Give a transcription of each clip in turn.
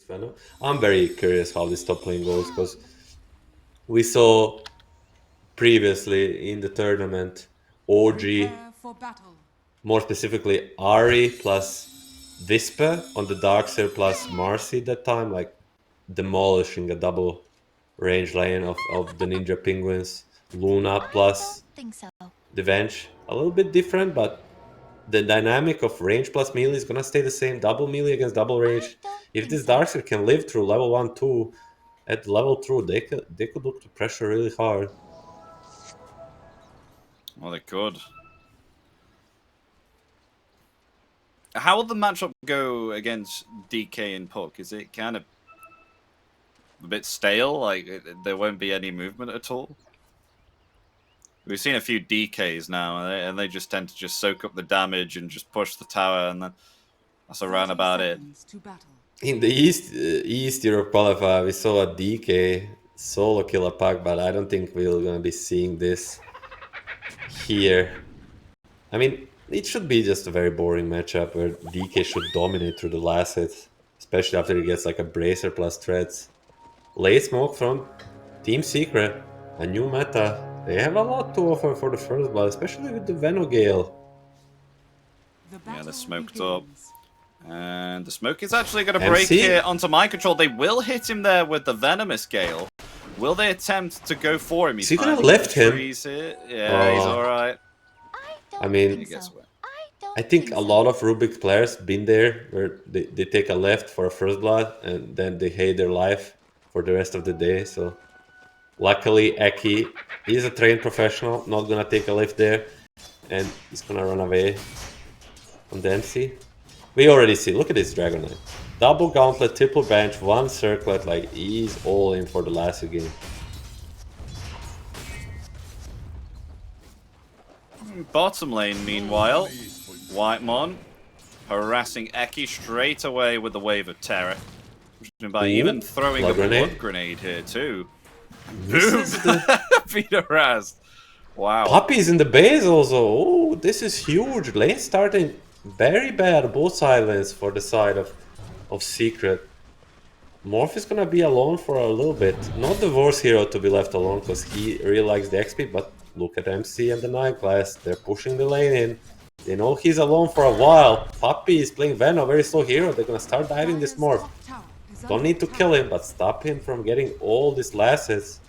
Venom. I'm very curious how this top lane goes, because we saw previously in the tournament OG, more specifically Ari plus Vispa on the Darkseer plus Marcy that time, like demolishing a double range lane of the Ninja Penguins. Luna plus the Venge. A little bit different, but the dynamic of range plus melee is gonna stay the same. Double melee against double range. If this Darkseer can live through level 1, 2, at level 2, they could look to pressure really hard. Well, they could. How will the matchup go against DK and Puck? Is it kind of a bit stale? Like, there won't be any movement at all? We've seen a few DKs now, and they just tend to just soak up the damage and just push the tower, and then that's around about it. In the East Europe qualifier, we saw a DK solo kill a Puck, but I don't think we're gonna be seeing this here. I mean, it should be just a very boring matchup where DK should dominate through the last hit, especially after he gets like a bracer plus threads. Late smoke from Team Secret, a new meta. They have a lot to offer for the first blood, especially with the Venogale. Yeah, they're smoked up. And the smoke is actually going to break here onto my control. They will hit him there with the Venomous Gale. Will they attempt to go for him? Is he going to lift him? Yeah, he's alright. I mean, I think a lot of Rubik players been there, where they take a left for a first blood and then they hate their life for the rest of the day. So luckily Eki is a trained professional, not gonna take a lift there, and he's gonna run away from the MC. We already see, look at this Dragon Knight. Double gauntlet, triple bench, one circlet, like he's all in for the last game. Bottom lane, meanwhile, Whitemon harassing Eki straight away with the Wave of Terror. By even throwing a blood grenade here too. Boom! Being harassed. Wow. Puppy's in the base also. Oh, this is huge. Lane starting very bad, both side lanes for the side of Secret. Morph is gonna be alone for a little bit. Not the worst hero to be left alone, because he really likes the XP, but look at MC and the Night Class. They're pushing the lane in. They know he's alone for a while. Puppy is playing Venom, very slow hero. They're gonna start diving this Morph. Don't need to kill him, but stop him from getting all these last hits.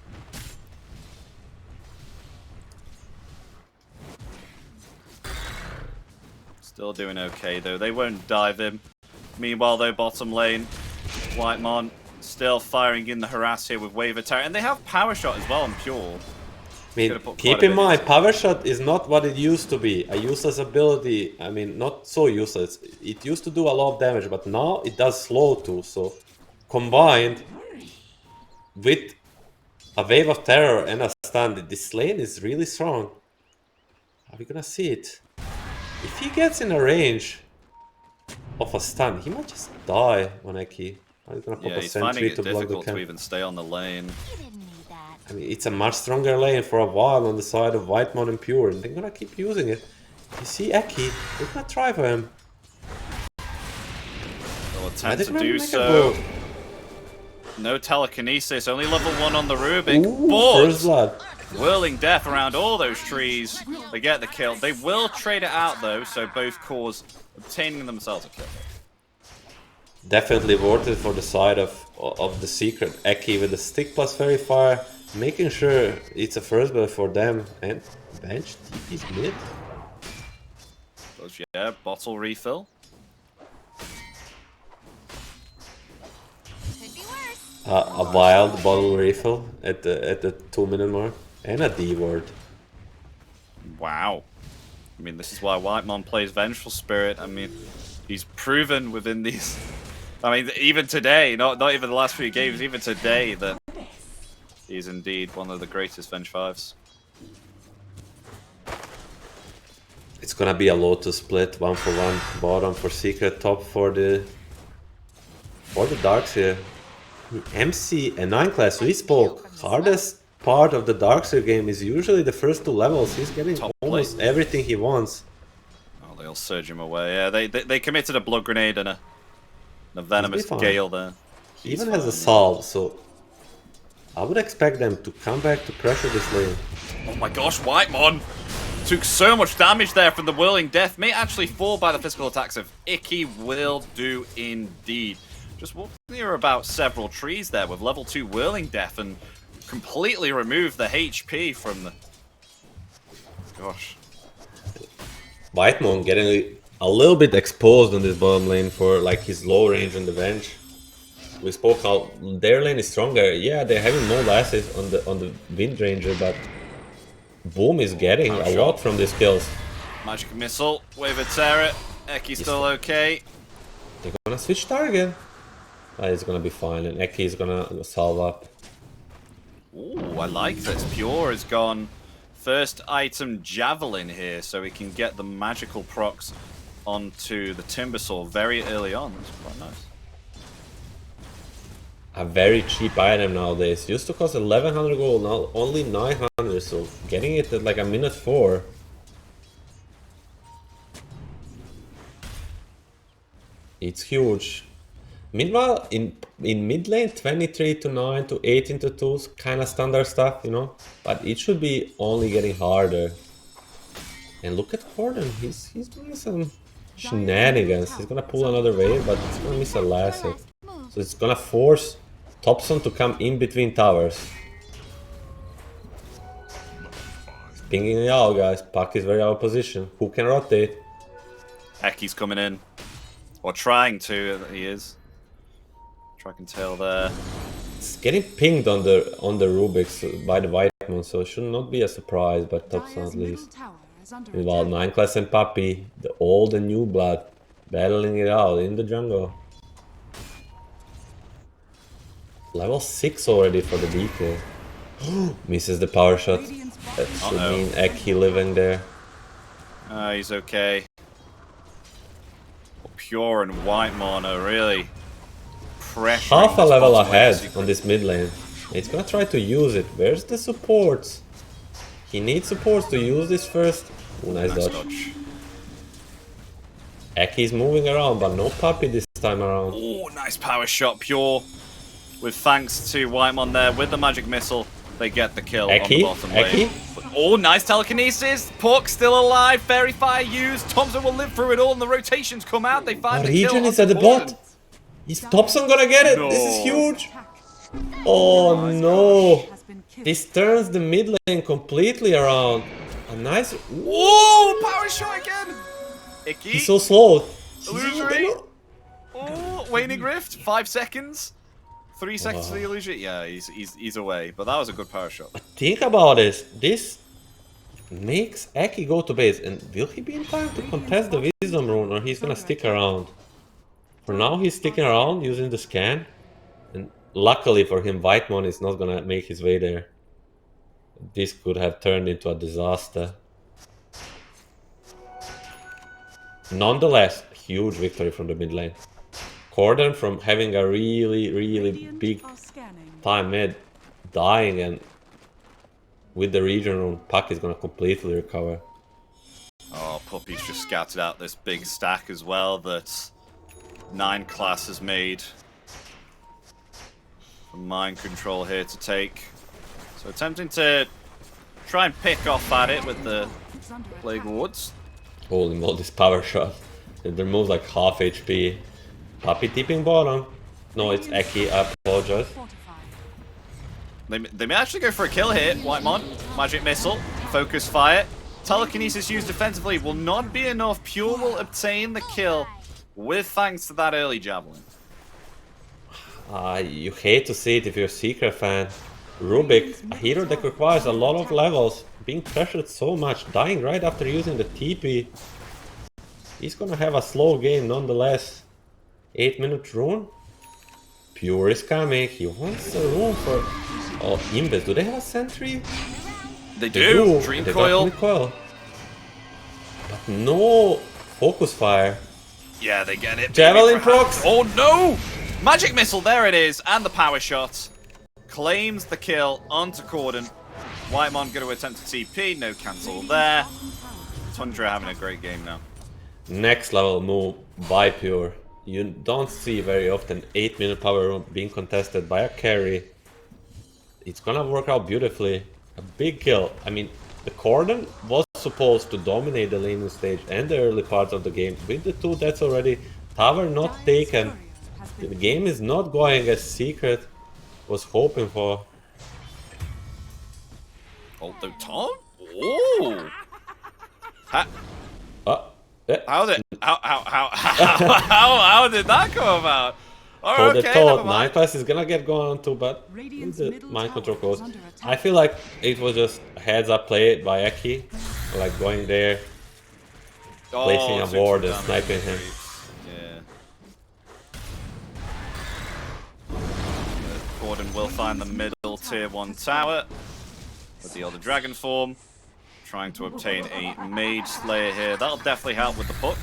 Still doing okay though. They won't dive him. Meanwhile though, bottom lane, Whitemon still firing in the harass here with Wave of Terror. And they have Power Shot as well on Pure. I mean, keep in mind, Power Shot is not what it used to be. A useless ability, I mean, not so useless. It used to do a lot of damage, but now it does slow too. So, combined with a Wave of Terror and a stun, this lane is really strong. Are we gonna see it? If he gets in a range of a stun, he might just die on Eki. I'm gonna pop a sentry to block the camp. It's difficult to even stay on the lane. I mean, it's a much stronger lane for a while on the side of Whitemon and Pure, and they're gonna keep using it. You see Eki, they're gonna try for him. They'll attempt to do so. No telekinesis, only level 1 on the Rubik. First blood. Whirling death around all those trees. They get the kill. They will trade it out though, so both cores obtaining themselves a kill. Definitely worth it for the side of the Secret. Eki with the stick plus fairy fire, making sure it's a first blood for them. And bench TP's mid. Yeah, bottle refill. A wild bottle refill at the 2-minute mark. And a D word. Wow. I mean, this is why Whitemon plays Vengeful Spirit. I mean, he's proven within these... I mean, even today, not even the last few games, even today, that he's indeed one of the greatest Venge 5s. It's gonna be a Lotus split, 1-for-1, bottom for Secret, top for the Darkseer. MC and 9 class, we spoke. Hardest part of the Darkseer game is usually the first 2 levels. He's getting almost everything he wants. Oh, they'll surge him away. Yeah, they committed a blood grenade and a venomous gale there. even has assault, so I would expect them to come back to pressure this lane. Oh my gosh, Whitemon took so much damage there from the Whirling Death. May actually fall by the physical attacks of Icky will do indeed. Just walked near about several trees there with level 2 Whirling Death and completely removed the HP from the... Gosh. Whitemon getting a little bit exposed on this bottom lane for like his low range on the bench. We spoke how their lane is stronger. Yeah, they're having more assets on the Wind Ranger, but Boom is getting a lot from these kills. Magic Missile, Wave of Terror. Ecky's still okay. They're gonna switch target. It's gonna be fine, and Eki is gonna solve up. Ooh, I like this. Pure has gone first item Javelin here, so we can get the magical procs onto the Timbersaw very early on. That's quite nice. A very cheap item nowadays. Used to cost 1100 gold, now only 900, so getting it at like a minute 4. It's huge. Meanwhile, in mid lane, 23 to 9 to 18 to 2 is kind of standard stuff, you know? But it should be only getting harder. And look at Gordon, he's doing some shenanigans. He's gonna pull another wave, but it's gonna miss a last hit. So it's gonna force Thompson to come in between towers. He's pinging it out, guys. Puck is very out of position. Who can rotate? Ecky's coming in. Or trying to, he is. Track and tail there. It's getting pinged on the Rubik's by the Whitemon, so it should not be a surprise, but Thompson at least. Meanwhile, 9 class and Puppy, the old and new blood, battling it out in the jungle. Level 6 already for the DK. Misses the power shot. That should mean Eki living there. He's okay. Pure and Whitemon are really pressuring. Half a level ahead on this mid lane. He's gonna try to use it. Where's the supports? He needs supports to use this first. Ooh, nice dodge. Eki's moving around, but no Puppy this time around. Oh, nice power shot, Pure. With thanks to Whitemon there with the magic missile, they get the kill on the bottom lane. Oh, nice telekinesis. Pork still alive. Fairy Fire used. Thompson will live through it all, and the rotations come out. They find the kill. Region is at the bot. Is Thompson gonna get it? No. This is huge. Oh no! This turns the mid lane completely around. A nice. Oh, power shot again. Icky. He's so slow. Illusory. Oh, waning rift. 5 seconds. 3 seconds to the illusion. Yeah, he's away. But that was a good power shot. But think about this. This makes Eki go to base. And will he be in time to contest the Wisdom Rune, or he's gonna stick around? For now, he's sticking around using the scan. And luckily for him, Whitemon is not gonna make his way there. This could have turned into a disaster. Nonetheless, huge victory from the mid lane. Corden, from having a really big time mid, dying, and with the region rune, Puck is gonna completely recover. Oh, Puppy's just scouted out this big stack as well that 9 class has made. Some mind control here to take. So attempting to try and pick off at it with the Plague Woods. Holy moly, this power shot. It removes like half HP. Puppy tipping bottom. No, it's Eki, I apologize. They may actually go for a kill here. Whitemon, Magic Missile, Focus Fire. Telekinesis used defensively will not be enough. Pure will obtain the kill with thanks to that early Javelin. You hate to see it if you're a Secret fan. Rubik, a hero that requires a lot of levels, being pressured so much, dying right after using the TP. He's gonna have a slow game nonetheless. 8-minute rune? Pure is coming. He wants a rune for... Oh, Imbes. Do they have a sentry? They do. Dream Coil. But no Focus Fire. Yeah, they get it. Javelin procs. Oh no! Magic Missile, there it is. And the power shot. Claims the kill onto Corden. Whitemon going to attempt to TP. No cancel there. Tundra having a great game now. Next level move by Pure. you don't see very often 8-minute power room being contested by a carry. It's gonna work out beautifully. A big kill. I mean, the Cordon was supposed to dominate the laning stage and the early parts of the game. With the 2 deaths already, tower not taken. The game is not going as Secret was hoping for. Although Tom? Oh! How did that come about? Oh, So okay, the thought never mind. 9 class is gonna get going on too, but the mind control goes. I feel like it was just a heads up play by Eki, like going there, placing a ward and sniping him. Yeah. Gordon will find the middle tier 1 tower with the other dragon form. Trying to obtain a Mage Slayer here. That'll definitely help with the puck.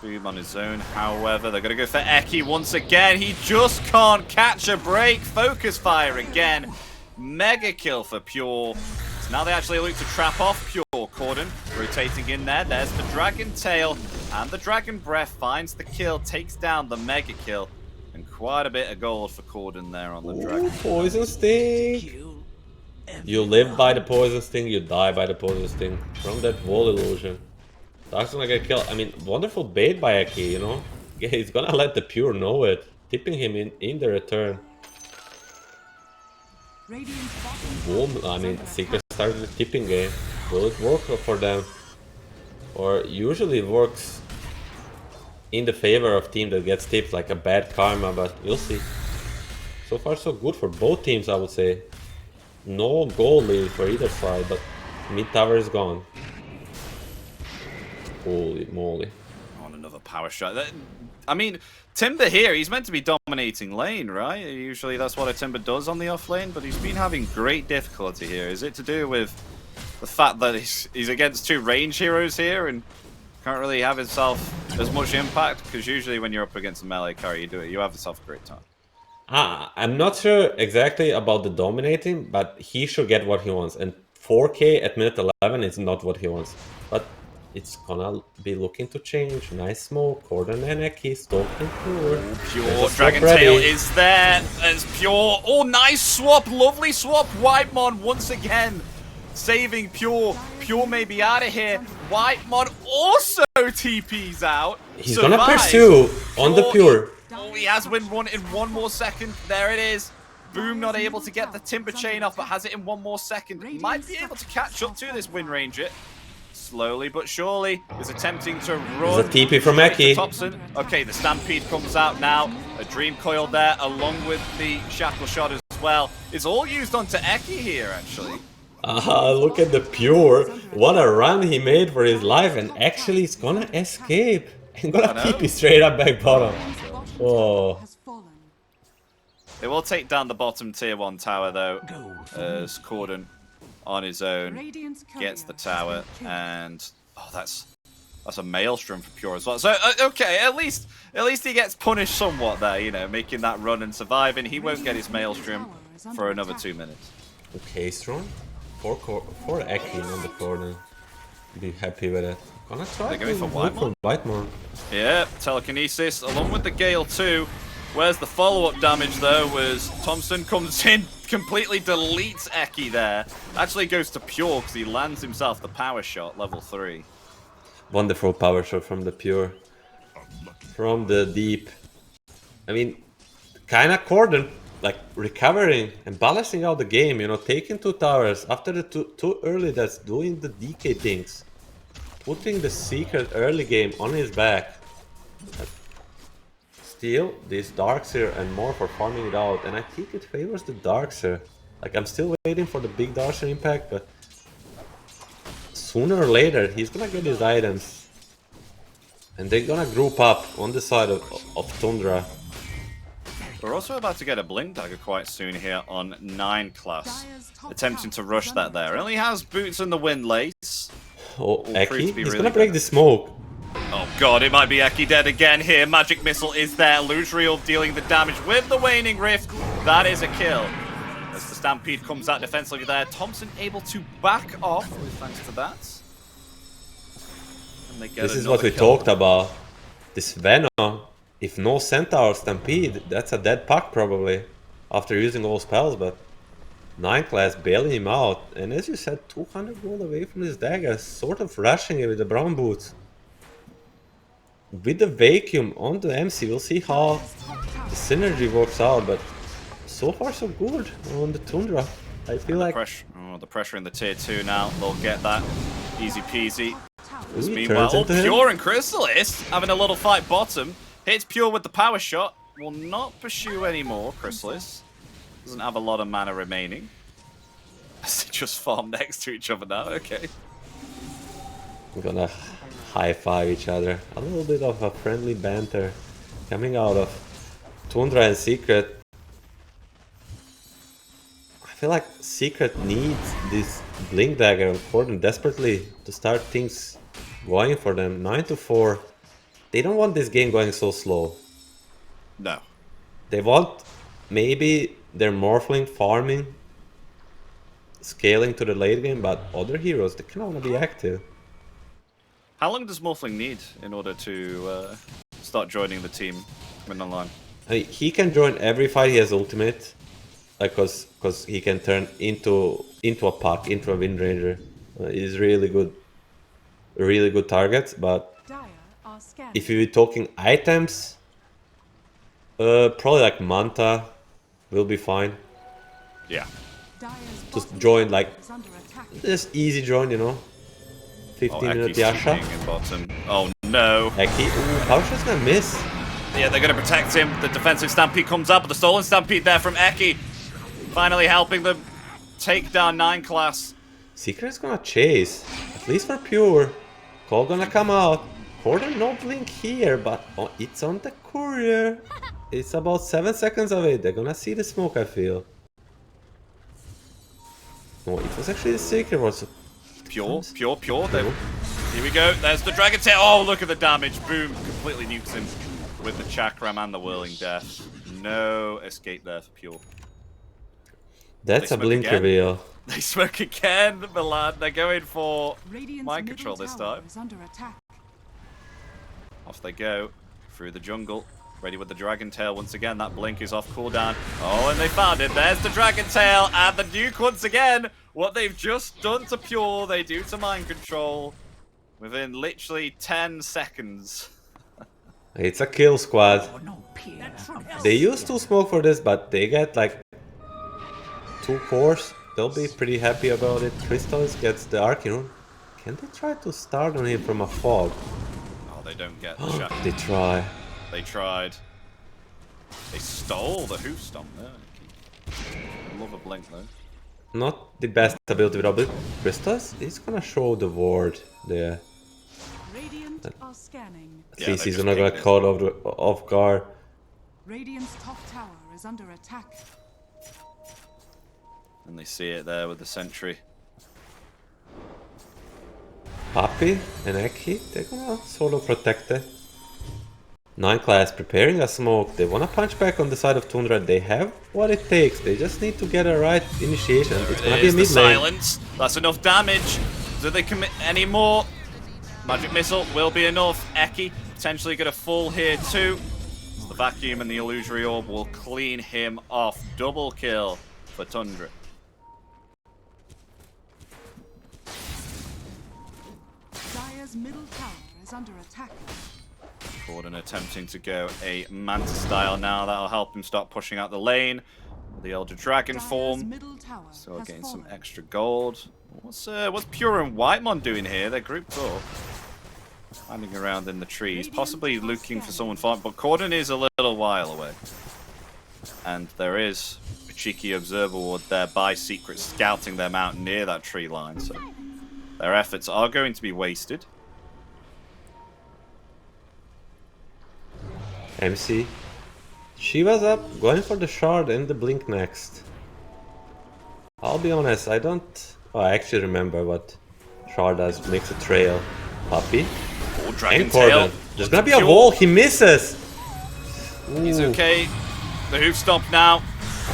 Boom on his own, however. They're going to go for Eki once again. He just can't catch a break. Focus fire again. Mega kill for Pure. So now they actually look to trap off Pure. Cordon rotating in there. There's the Dragon Tail. And the Dragon Breath finds the kill. Takes down the Mega kill. And quite a bit of gold for Cordon there on the Dragon. Poison Sting! You live by the Poison Sting, you die by the Poison Sting. From that wall illusion. Dark's gonna get killed. I mean, wonderful bait by Eki, you know? Yeah, he's gonna let the Pure know it. Tipping him in the return. Boom, I mean, Secret started the tipping game. Will it work for them? Or usually it works in the favor of team that gets tipped, like a bad karma, but we'll see. So far so good for both teams, I would say. No goal lead for either side, but mid tower is gone. Holy moly. On another power shot. I mean, Timber here, he's meant to be dominating lane, right? Usually that's what a Timber does on the off lane, but he's been having great difficulty here. Is it to do with the fact that he's against 2 range heroes here and can't really have himself as much impact? Because usually when you're up against a melee carry, you have yourself a great time. I'm not sure exactly about the dominating, but he should get what he wants. And 4K at minute 11 is not what he wants. But it's gonna be looking to change. Nice smoke. Cordon and Eki stalking Pure. Pure Dragon Tail is there. There's Pure. Oh, nice swap. Lovely swap. Whitemon once again saving Pure. Pure may be out of here. Whitemon also TP's out. He's gonna pursue on the Pure. Oh, he has win one in 1 more second. There it is. Boom not able to get the Timber chain off, but has it in 1 more second. Might be able to catch up to this Wind Ranger. Slowly but surely is attempting to run. There's a TP from Eki. Thompson. Okay, the Stampede comes out now. A Dream Coil there, along with the Shackle Shot as well. It's all used onto Eki here, actually. Look at the Pure. What a run he made for his life, and actually he's gonna escape. And gonna TP straight up back bottom. Oh. They will take down the bottom tier 1 tower though, as Cordon on his own gets the tower, and oh, that's a Maelstrom for Pure as well. So okay, at least he gets punished somewhat there, you know, making that run and surviving. He won't get his Maelstrom for another 2 minutes. Okay, strong. For Eki on the corner. Be happy with it. Gonna try They're going for Whitemon. Yeah, telekinesis along with the Gale too. Where's the follow-up damage though? Was Thompson comes in, completely deletes Eki there. Actually goes to Pure because he lands himself the power shot, level 3. Wonderful power shot from the Pure. From the deep. I mean, kinda Cordon, like recovering and balancing out the game, you know, taking 2 towers after the two early that's doing the DK things. Putting the Secret early game on his back. Still, these Darkseer and more for farming it out, and I think it favors the Darkseer. Like, I'm still waiting for the big Darkseer impact, but sooner or later he's gonna get his items. And they're gonna group up on the side of Tundra. We're also about to get a Blink Dagger quite soon here on 9 class. Attempting to rush that there. Only has Boots and the Windlace. Oh, Eki? He's gonna break the smoke. Oh god, it might be Eki dead again here. Magic Missile is there. Luzriel dealing the damage with the Waning Rift. That is a kill. As the Stampede comes out defensively there. Thompson able to back off thanks to that. And they get This is what we another kill. talked about. This Venom, if no Centaur Stampede, that's a dead puck probably. After using all spells, but 9 class bailing him out. And as you said, 200 gold away from his dagger, sort of rushing it with the brown boots. With the vacuum on the MC, we'll see how the synergy works out, but so far so good on the Tundra. I feel like the pressure in the tier 2 now. They'll get that easy peasy. Ooh, Meanwhile, Pure and Chrysalis having a little fight bottom. Hits Pure with the power shot. Will not pursue anymore. Chrysalis doesn't have a lot of mana remaining. As they just farm next to each other now. Okay. We're gonna high-five each other. A little bit of a friendly banter coming out of Tundra and Secret. I feel like Secret needs this Blink Dagger of Corden desperately to start things going for them. 9-4. They don't want this game going so slow. No. They want maybe their Morphling farming, scaling to the late game, but other heroes, they kind of want to be active. How long does Morphling need in order to start joining the team when online? He can join every fight he has ultimate, like cause he can turn into a puck, into a Wind Ranger. He's really good targets. But if you're talking items, probably like Manta will be fine. Yeah. Just join like just easy join, you know. 15-minute Yasha. Oh no. Eki. Ooh, Pausha's gonna miss. Yeah, they're gonna protect him. The defensive Stampede comes up, but the stolen Stampede there from Eki. Finally helping them take down 9 class. Secret's gonna chase. At least for Pure. Call gonna come out. Corden no blink here, but it's on the courier. It's about 7 seconds away. They're gonna see the smoke, I feel. No, it was actually the Secret was. Pure. Here we go. There's the Dragon Tail. Oh, look at the damage. Boom. Completely nukes him with the Chakram and the Whirling Death. No escape there for Pure. That's a blink reveal. They smoke again, Milan. They're going for mind control this time. Off they go through the jungle. Ready with the Dragon Tail once again. That blink is off cooldown. Oh, and they found it. There's the Dragon Tail and the nuke once again. What they've just done to Pure, they do to mind control within literally 10 seconds. It's a kill squad. They use 2 smoke for this, but they get like 2 cores. They'll be pretty happy about it. Crystals gets the Arcane. Can they try to start on him from a fog? Oh, they don't get the shot. They try. They tried. They stole the hoof stomp there. Love a blink though. Not the best ability with Robert. Crystals is gonna show the ward there. At least he's not gonna caught off guard. Radiant's top tower is under attack. And they see it there with the sentry. Papi and Eki, they're gonna sort of protect it. 9 class preparing a smoke. They wanna punch back on the side of Tundra. They have what it takes. They just need to get a right initiation. It's gonna be a mid lane. Silence. That's enough damage. Do they commit any more? Magic missile will be enough. Eki potentially gonna fall here too. So the vacuum and the illusory orb will clean him off. Double kill for Tundra. Dire's middle tower is under attack. Corden attempting to go a Manta style now. That'll help him start pushing out the lane. With the Elder Dragon form. So getting some extra gold. What's Pure and Whitemon doing here? They're grouped up. Hiding around in the trees. Possibly looking for someone fight. But Corden is a little while away. And there is a cheeky observer ward there by Secret scouting them out near that tree line. So their efforts are going to be wasted. MC. She was up, going for the shard and the blink next. I'll be honest, I don't... Oh, I actually remember what shard does. Makes a trail. Puppy. Oh, Dragon Tail. There's gonna be a wall, he misses! Ooh. He's okay. The hoof stomp now.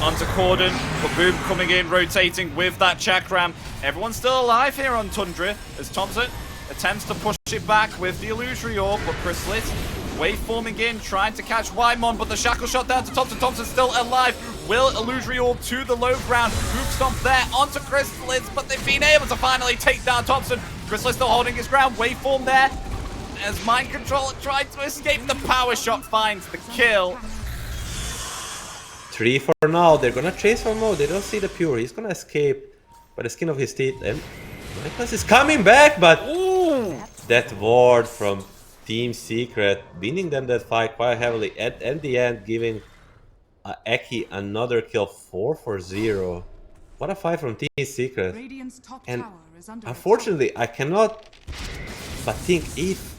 Onto Corden. But Boom coming in, rotating with that Chakram. Everyone's still alive here on Tundra as Thompson attempts to push it back with the illusory orb, but Chrysalis waveforming in, trying to catch Wymon, but the shackle shot down to Thompson. Thompson's still alive. Will illusory orb to the low ground. Group stomp there onto Chrysalis, but they've been able to finally take down Thompson. Chrysalis still holding his ground. Waveform there as Mind Controller tried to escape. The power shot finds the kill. 3 for now. They're gonna chase for Mo. They don't see the pure. He's gonna escape by the skin of his teeth. And Nicholas is coming back, but Ooh. that ward from Team Secret, winning them that fight quite heavily. At the end, giving Eki another kill, 4 for 0. What a fight from Team Secret. Radiant's top And tower is under unfortunately, I cannot but think if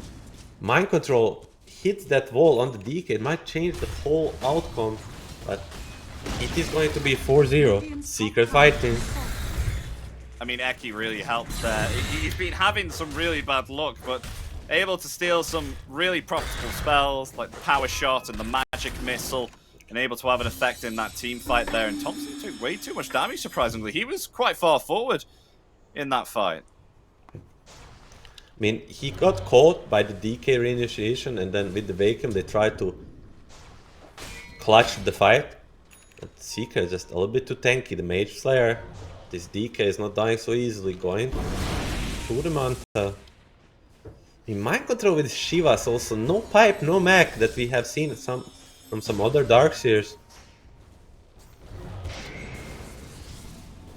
Mind Control hits that wall on the DK, it might change the whole outcome. But it is going to be 4-0. Secret fighting. I mean, Eki really helps there. He's been having some really bad luck, but able to steal some really profitable spells like the power shot and the magic missile, and able to have an effect in that team fight there. And Thompson took way too much damage, surprisingly. He was quite far forward in that fight. I mean, he got caught by the DK reinitiation, and then with the vacuum they tried to clutch the fight. But Secret is just a little bit too tanky. The Mage Slayer, this DK is not dying so easily, going to the Manta. In Mind Control with Shivas also, no pipe, no mech that we have seen from some other Darkseers.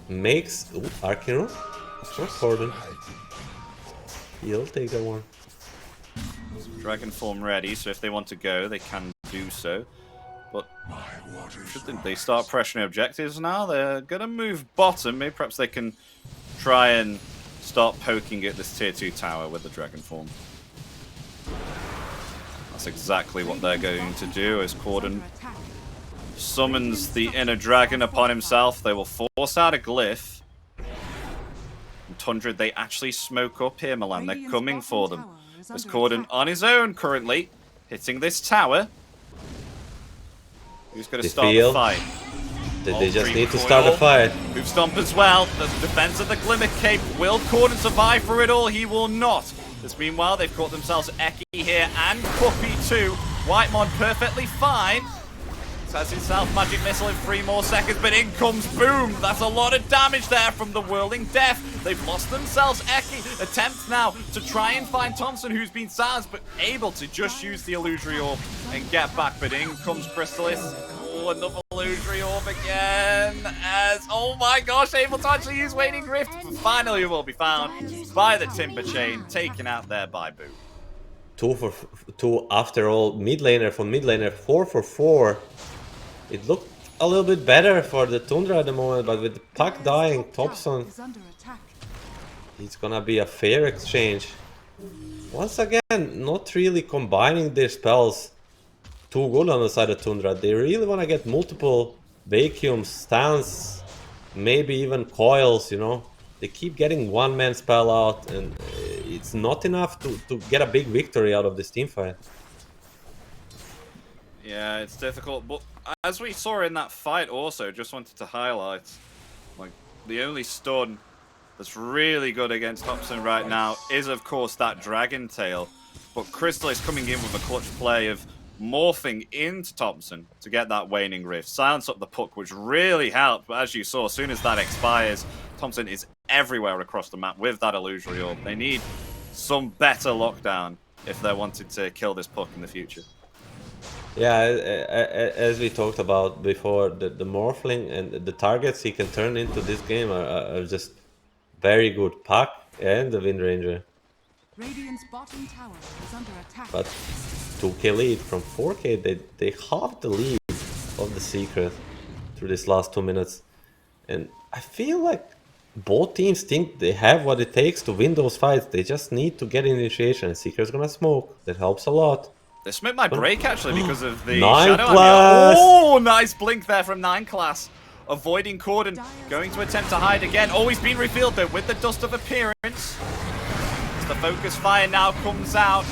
Makes... Ooh, Arcane Short Cordon. He'll take that one. Dragon form ready, so if they want to go, they can do so. But should they start pressuring objectives now? They're going to move bottom. Maybe perhaps they can try and start poking at this tier 2 tower with the dragon form. That's exactly what they're going to do as Cordon summons the inner dragon upon himself. They will force out a glyph. And Tundra, they actually smoke up here, Milan. They're coming for them. As Cordon on his own currently, hitting this tower. Who's going to start the fight? They just need to start the fight. Move stomp as well. The defense of the Glimmer Cape. Will Cordon survive through it all? He will not. Just meanwhile, they've caught themselves Eki here and Puppy too. Whitemon perfectly fine. Has himself magic missile in 3 more seconds, but in comes Boom. That's a lot of damage there from the Whirling Death. They've lost themselves Eki. Attempts now to try and find Thompson, who's been silenced, but able to just use the illusory orb and get back. But in comes Chrysalis. Oh, another illusory orb again. As, oh my gosh, able to actually use Waning Rift. But finally will be found by the Timber Chain, taken out there by Boom. 2 for 2 after all. Mid laner for mid laner, 4 for 4. It looked a little bit better for the Tundra at the moment, but with the puck dying, Thompson, it's gonna be a fair exchange. Once again, not really combining their spells too good on the side of Tundra. They really want to get multiple vacuums, stans, maybe even coils, you know. They keep getting one-man spell out, and it's not enough to get a big victory out of this team fight. Yeah, it's difficult, but as we saw in that fight also, just wanted to highlight, like, the only stun that's really good against Thompson right now is, of course, that Dragon Tail. But Crystal is coming in with a clutch play of morphing into Thompson to get that Waning Rift. Silence up the puck, which really helped, but as you saw, as soon as that expires, Thompson is everywhere across the map with that illusory orb. They need some better lockdown if they wanted to kill this puck in the future. Yeah, as we talked about before, the Morphling and the targets he can turn into this game are just very good. Puck and the Wind Ranger. Radiant's bottom tower is under attack. But 2k lead from 4k, they halved the lead of the Secret through this last 2 minutes. And I feel like both teams think they have what it takes to win those fights. They just need to get initiation. Secret's gonna smoke. That helps a lot. They smoked my break actually because of the 9 shadow. class. Oh, nice blink there from 9 class. Avoiding Cordon, going to attempt to hide again. Oh, he's been revealed though with the Dust of Appearance. As the focus fire now comes out.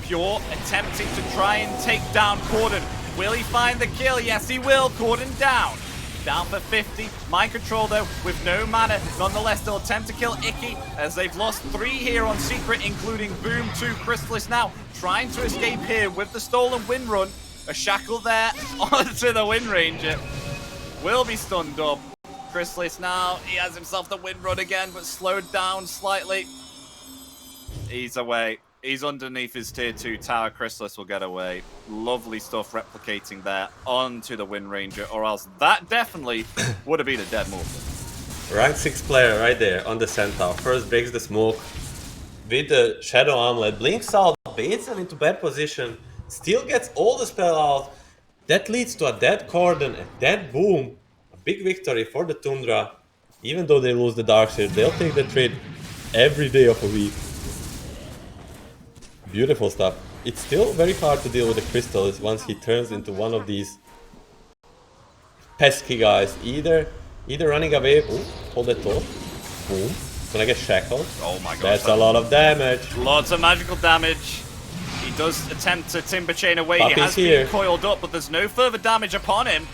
Pure attempting to try and take down Cordon. Will he find the kill? Yes, he will. Cordon down. down for 50. Mind control though, with no mana. Nonetheless, they'll attempt to kill Icky as they've lost 3 here on Secret, including Boom to Crystallis now. Trying to escape here with the stolen Wind Run. A shackle there onto the Wind Ranger. Will be stunned up. Crystallis now, he has himself the Wind Run again, but slowed down slightly. He's away. He's underneath his tier 2 tower. Crystallis will get away. Lovely stuff replicating there onto the Wind Ranger, or else that definitely would have been a dead move. Rank 6 player right there on the centaur. First breaks the smoke with the Shadow Armlet, blinks out, baits them into bad position, still gets all the spell out. That leads to a dead Cordon, a dead Boom. A big victory for the Tundra. Even though they lose the Darkseer, they'll take the trade every day of a week. Beautiful stuff. It's still very hard to deal with the Crystallis once he turns into one of these pesky guys. Either running away. Ooh, hold that thought. Boom. Gonna get shackled. Oh my god. That's a lot of damage. Lots of magical damage. He does attempt to Timber Chain away. Puppy's he has here. been coiled up, but there's no further damage upon him.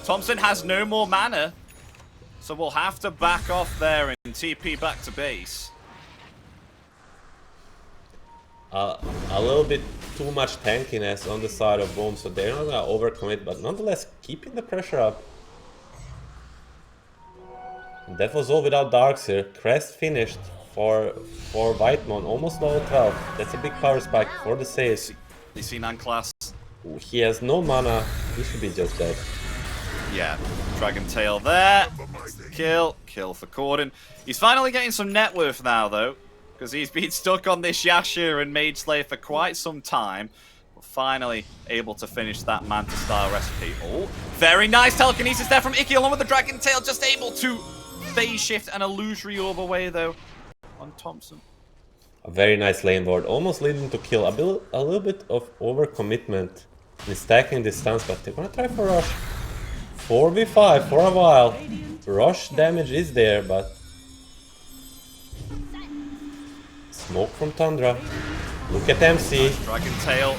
Thompson has no more mana. So we'll have to back off there and TP back to base. A little bit too much tankiness on the side of Boom, so they're not gonna overcommit, but nonetheless keeping the pressure up. That was all without Darkseer. Crest finished for Whitemon, almost level 12. That's a big power spike for the saves. You see non-class? He has no mana, he should be just dead. Yeah, Dragon Tail there. Kill for Corden. He's finally getting some net worth now though, because he's been stuck on this Yasha and Mage Slayer for quite some time. But finally able to finish that Manta style recipe. Oh, very nice telekinesis there from Icky along with the Dragon Tail, just able to phase shift an illusory orb away though on Thompson. A very nice lane ward, almost leading to kill. A little bit of overcommitment in stacking this stance, but they're gonna try for Rush. 4v5 for a while. Rush damage is there, but smoke from Tundra. Look at MC. Dragon Tail.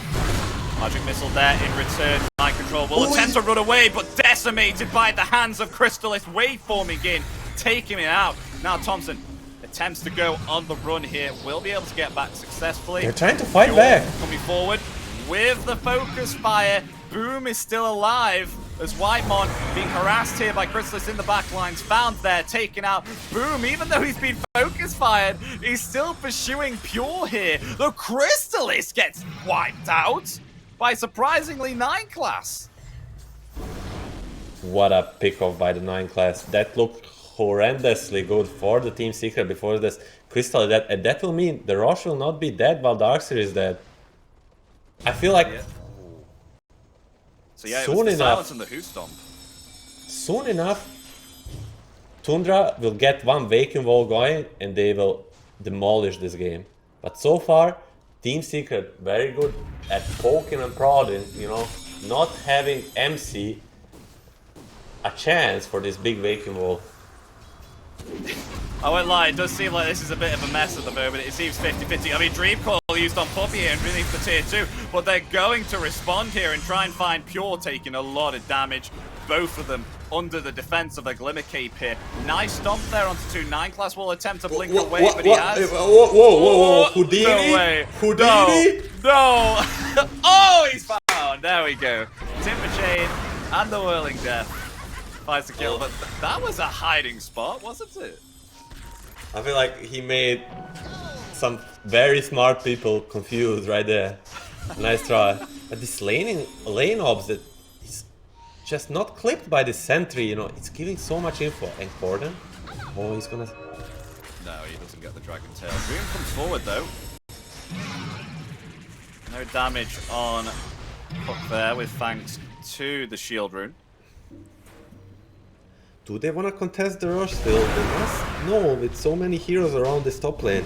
Magic Missile there in return. Mind Control will attempt to run away, but decimated by the hands of Crystallis, waveforming in, taking it out. Now Thompson attempts to go on the run here. Will be able to get back successfully. They're trying to fight back. Coming forward with the focus fire. Boom is still alive as Whitemon being harassed here by Crystallis in the backlines. Found there, taken out. Boom, even though he's been focus fired, he's still pursuing Pure here. Though Crystallis gets wiped out by surprisingly 9 class. What a pick off by the 9 class. That looked horrendously good for the Team Secret before this Crystal is dead. And that will mean the Rosh will not be dead while Darkseer is dead. I feel like so yeah, it was the silence and the Who Stomp. Soon enough, Tundra will get one Waking Wall going and they will demolish this game. But so far, Team Secret very good at poking and prodding, you know, not having MC a chance for this big Waking Wall. I won't lie, it does seem like this is a bit of a mess at the moment. It seems 50-50. I mean, Dream Coil used on Puppy here and released the tier 2, but they're going to respond here and try and find Pure, taking a lot of damage. Both of them under the defense of a Glimmer Cape here. Nice stomp there onto 2. 9 class will attempt to blink away, but he has... Whoa. Houdini? No way. Houdini? No. Oh, he's found. There we go. Timber Chain and the Whirling Death. Finds the kill, but that was a hiding spot, wasn't it? I feel like he made some very smart people confused right there. Nice try. But this lane obs that is just not clipped by the sentry, you know, it's giving so much info. And Corden? Oh, he's gonna... No, he doesn't get the Dragon Tail. Boom comes forward though. No damage on Hook there with thanks to the shield rune. Do they want to contest the rush still? They must know with so many heroes around this top lane.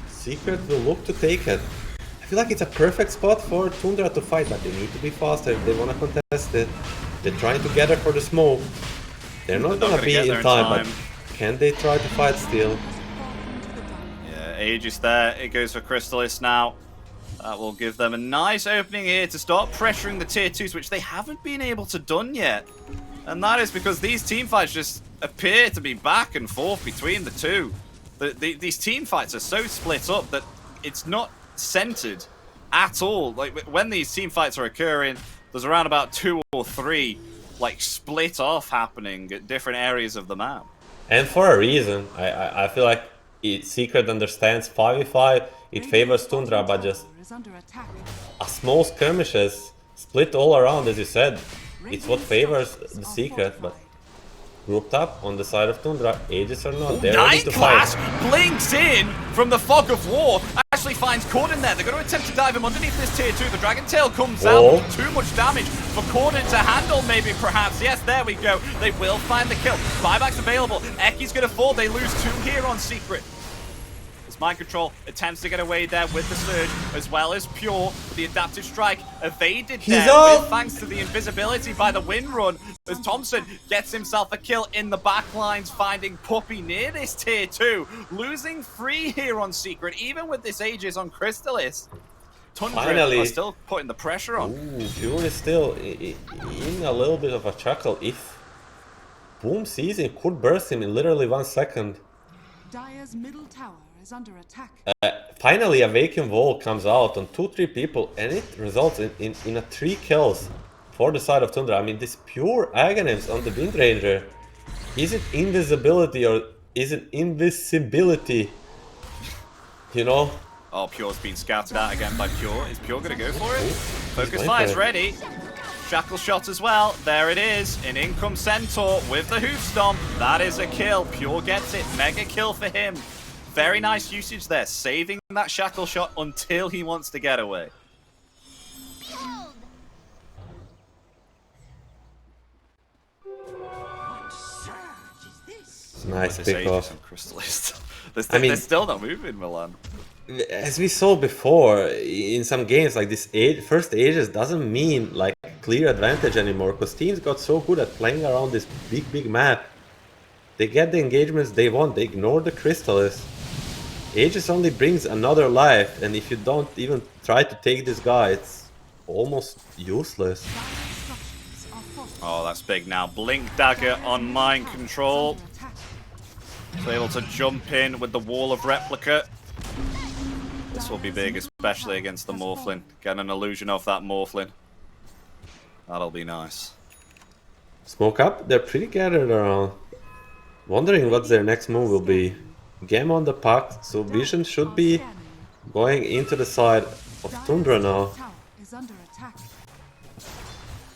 Secret will look to take it. I feel like it's a perfect spot for Tundra to fight, but they need to be faster if they want to contest it. They're trying to gather for the smoke. They're not gonna be in time, but can they try to fight still? Yeah, Aegis there. It goes for Crystallis now. That will give them a nice opening here to start pressuring the tier 2s, which they haven't been able to done yet. And that is because these team fights just appear to be back and forth between the two. These team fights are so split up that it's not centered at all. Like, when these team fights are occurring, there's around about 2 or 3 like split off happening at different areas of the map. And for a reason. I feel like Secret understands 5v5, it favors Tundra, but just a small skirmishes split all around, as you said. It's what favors the Secret, but grouped up on the side of Tundra, Aegis or not, they're ready to fight. Clash blinks in from the fog of war, actually finds Corden there. They're going to attempt to dive him underneath this tier 2. The Dragon Tail comes out, too much damage for Corden to handle, maybe, perhaps. Yes, there we go. They will find the kill. Buyback's available. Eki's going to fall. They lose 2 here on Secret. Mind Control attempts to get away there with the Surge, as well as Pure. The adaptive strike evaded there, with thanks to the invisibility by the Wind Run, as Thompson gets himself a kill in the backlines, finding Puppey near this tier 2. Losing 3 here on Secret, even with this Aegis on Crystalis. Tundra are still putting the pressure on. Ooh, Pure is still in a little bit of a chuckle. If Boom sees him, could burst him in literally 1 second. Dire's middle tower is under attack. Finally, a vacuum wall comes out on 2-3 people, and it results in a 3 kills for the side of Tundra. I mean, this pure Aghanims on the Wind Ranger. Is it invisibility or is it invisibility? You know? Oh, Pure's been scouted out again by Pure. Is Pure going to go for it? Focus Fire's ready. Shackle shot as well. There it is. An in comes Centaur with the Hoof Stomp. That is a kill. Pure gets it. Mega kill for him. Very nice usage there, saving that shackle shot until he wants to get away. Nice pick off. They're still not moving, Milan. As we saw before, in some games like this, first Aegis doesn't mean like clear advantage anymore, because teams got so good at playing around this big map. They get the engagements they want, they ignore the Crystalis. Aegis only brings another life, and if you don't even try to take this guy, it's almost useless. Oh, that's big now. Blink Dagger on Mind Control. So able to jump in with the Wall of Replica. This will be big, especially against the Morphlin. Get an illusion of that Morphlin. That'll be nice. Smoke up, they're pretty gathered around. Wondering what their next move will be. Gem on the puck, so Vision should be going into the side of Tundra now.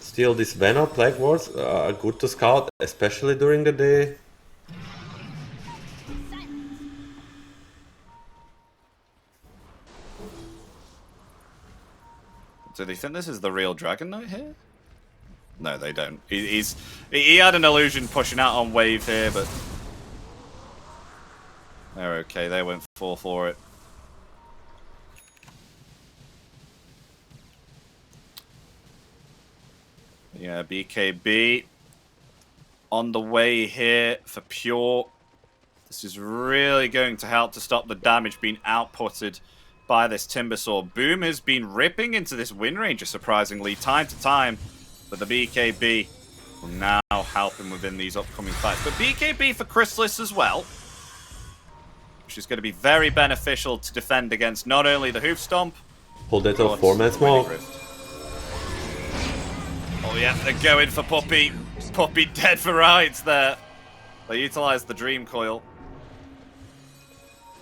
Still, these Venom Plague Wards are good to scout, especially during the day. Do they think this is the real Dragon Knight here? No, they don't. He had an illusion pushing out on wave here, but they're okay. They went full for it. Yeah, BKB on the way here for Pure. This is really going to help to stop the damage being outputted by this Timbersaw. Boom has been ripping into this Wind Ranger, surprisingly, time to time. But the BKB will now help him within these upcoming fights. But BKB for Crystalis as well, which is going to be very beneficial to defend against not only the Hoof Stomp, Hold it off, 4-man smoke. Oh yeah, they're going for Puppey. Puppey dead for rides there. They utilize the Dream Coil.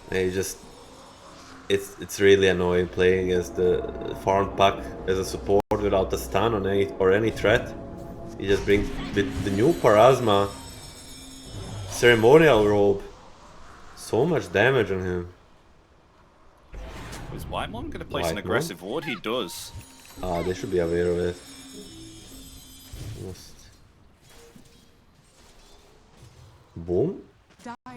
They just... It's really annoying playing as the farm pack as a support without the stun on any threat. He just brings with the new Parasma Ceremonial Robe so much damage on him. Is Whitemon going to place an aggressive ward? He does. Ah, they should be aware of it. Boom.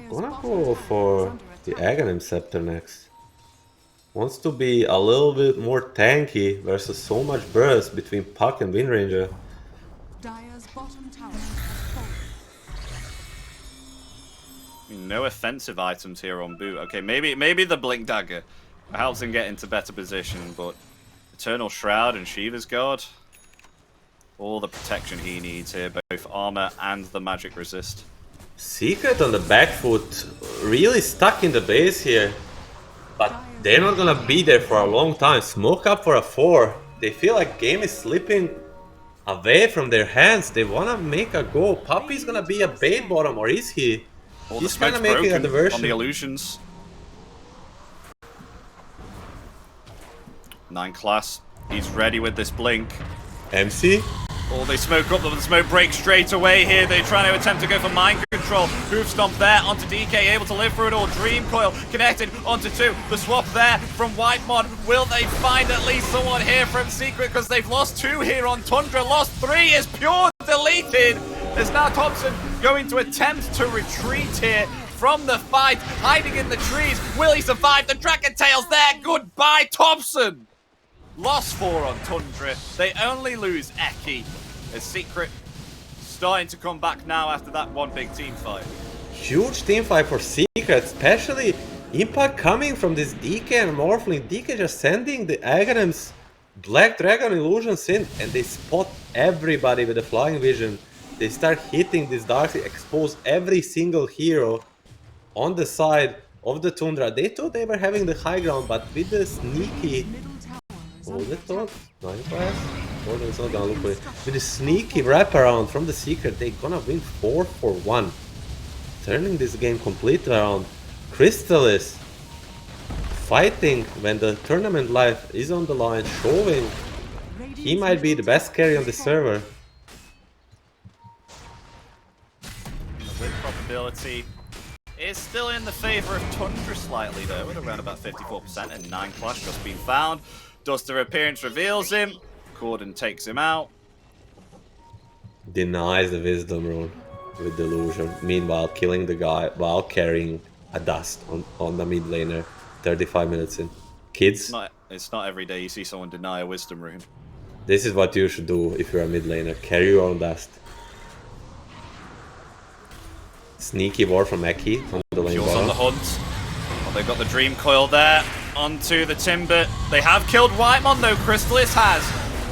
Gonna go for the Aghanim Scepter next. Wants to be a little bit more tanky versus so much burst between Puck and Wind Ranger. Dire's bottom tower has fallen. I mean, no offensive items here on boot. Okay, maybe the Blink Dagger helps him get into better position, but Eternal Shroud and Shiva's Guard, all the protection he needs here, both armor and the magic resist. Secret on the back foot, really stuck in the base here. But they're not gonna be there for a long time. Smoke up for a 4. They feel like game is slipping away from their hands. They wanna make a go. Puppy's gonna be a bait bottom, or is he? All He's the kinda smoke's making a broken diversion. on the illusions. 9 class. He's ready with this blink. MC? Oh, they smoke up, but the smoke breaks straight away here. They're trying to attempt to go for mind control. Hoof stomp there onto DK, able to live through it all. Dream coil connected onto 2. The swap there from Whitemon. Will they find at least someone here from Secret? Because they've lost 2 here on Tundra. Lost 3 is Pure deleted. There's now Thompson going to attempt to retreat here from the fight, hiding in the trees. Will he survive? The Dragon Tail's there. Goodbye, Thompson. Lost 4 on Tundra. They only lose Eki. A Secret starting to come back now after that one big team fight. Huge team fight for Secret, especially impact coming from this DK and Morphling. DK just sending the Aghanims Black Dragon illusions in, and they spot everybody with the flying vision. They start hitting this Darkseid, expose every single hero on the side of the Tundra. They thought they were having the high ground, but with the sneaky... Hold it thought? 9 class? Gordon's not gonna look for it. With the sneaky wraparound from the Secret, they're gonna win 4 for 1. Turning this game completely around. Crystallis fighting when the tournament life is on the line, showing he might be the best carry on the server. The win probability is still in the favor of Tundra slightly though, at around about 54%, and 9 class just been found. Duster appearance reveals him. Corden takes him out. Denies the wisdom rune with delusion. Meanwhile, killing the guy while carrying a dust on the mid laner. 35 minutes in. Kids, It's not every day you see someone deny a wisdom rune. this is what you should do if you're a mid laner. Carry your own dust. Sneaky war from Eki on the lane Jules on the bottom. hunt. Well, they've got the Dream Coil there. Onto the Timber. They have killed Whitemon though, Crystallis has.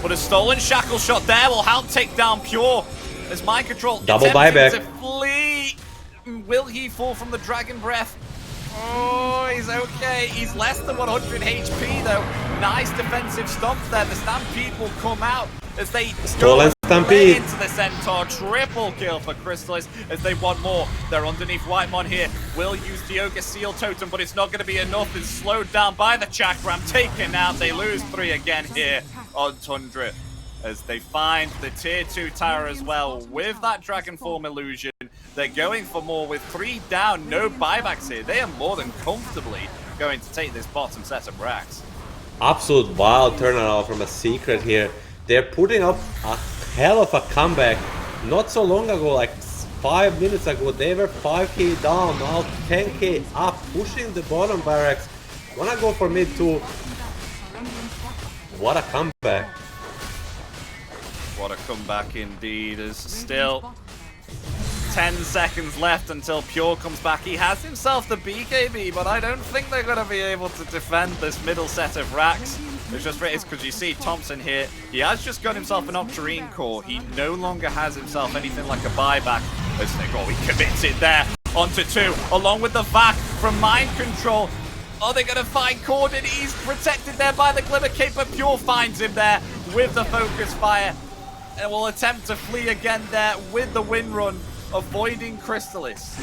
But a stolen Shackle Shot there will help take down Pure. As Mind Control Double attempting buyback. to flee. Will he fall from the Dragon Breath? Oh, he's okay. He's less than 100 HP though. Nice defensive stomp there. The Stampede will come out as they Stolen Stampede into the Centaur. Triple kill for Crystallis as they want more. They're underneath Whitemon here. Will use the Ogre Seal Totem, but it's not going to be enough. It's slowed down by the Chakram. Taken out. They lose 3 again here on Tundra as they find the tier 2 tower as well with that Dragon Form illusion. They're going for more with 3 down. No buybacks here. They are more than comfortably going to take this bottom set of racks. Absolute wild turnaround from a Secret here. They're putting up a hell of a comeback. Not so long ago, like 5 minutes ago, they were 5k down, now 10k up, pushing the bottom barracks. Wanna go for mid too. What a comeback. What a comeback indeed. There's still 10 seconds left until Pure comes back. He has himself the BKB, but I don't think they're going to be able to defend this middle set of racks. It's just because you see Thompson here. He has just got himself an Octarine Core. He no longer has himself anything like a buyback. He commits it there onto 2, along with the VAC from Mind Control. Are they going to find Corden? He's protected there by the Glimmer Cape, but Pure finds him there with the Focus Fire. And will attempt to flee again there with the win run, avoiding Crystallis.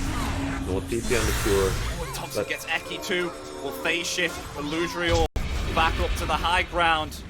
No TP on the Pure. Thompson gets Eki too. Will phase shift Illusory Orb back up to the high ground.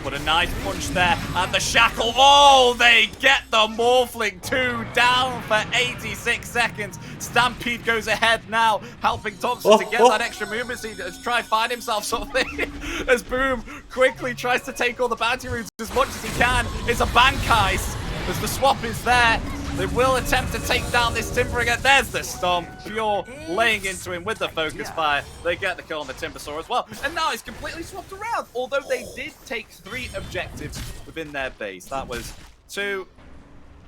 But a nice punch there. And the Shackle. Oh, they get the Morphling 2 down for 86 seconds. Stampede goes ahead now, helping Thompson to get that extra movement speed to try and find himself something. As Boom quickly tries to take all the bounty routes as much as he can. It's a Bankais as the swap is there. They will attempt to take down this Timber again. There's the Stomp. Pure laying into him with the Focus Fire. They get the kill on the Timbersaw as well. And now it's completely swapped around. Although they did take 3 objectives within their base. That was 2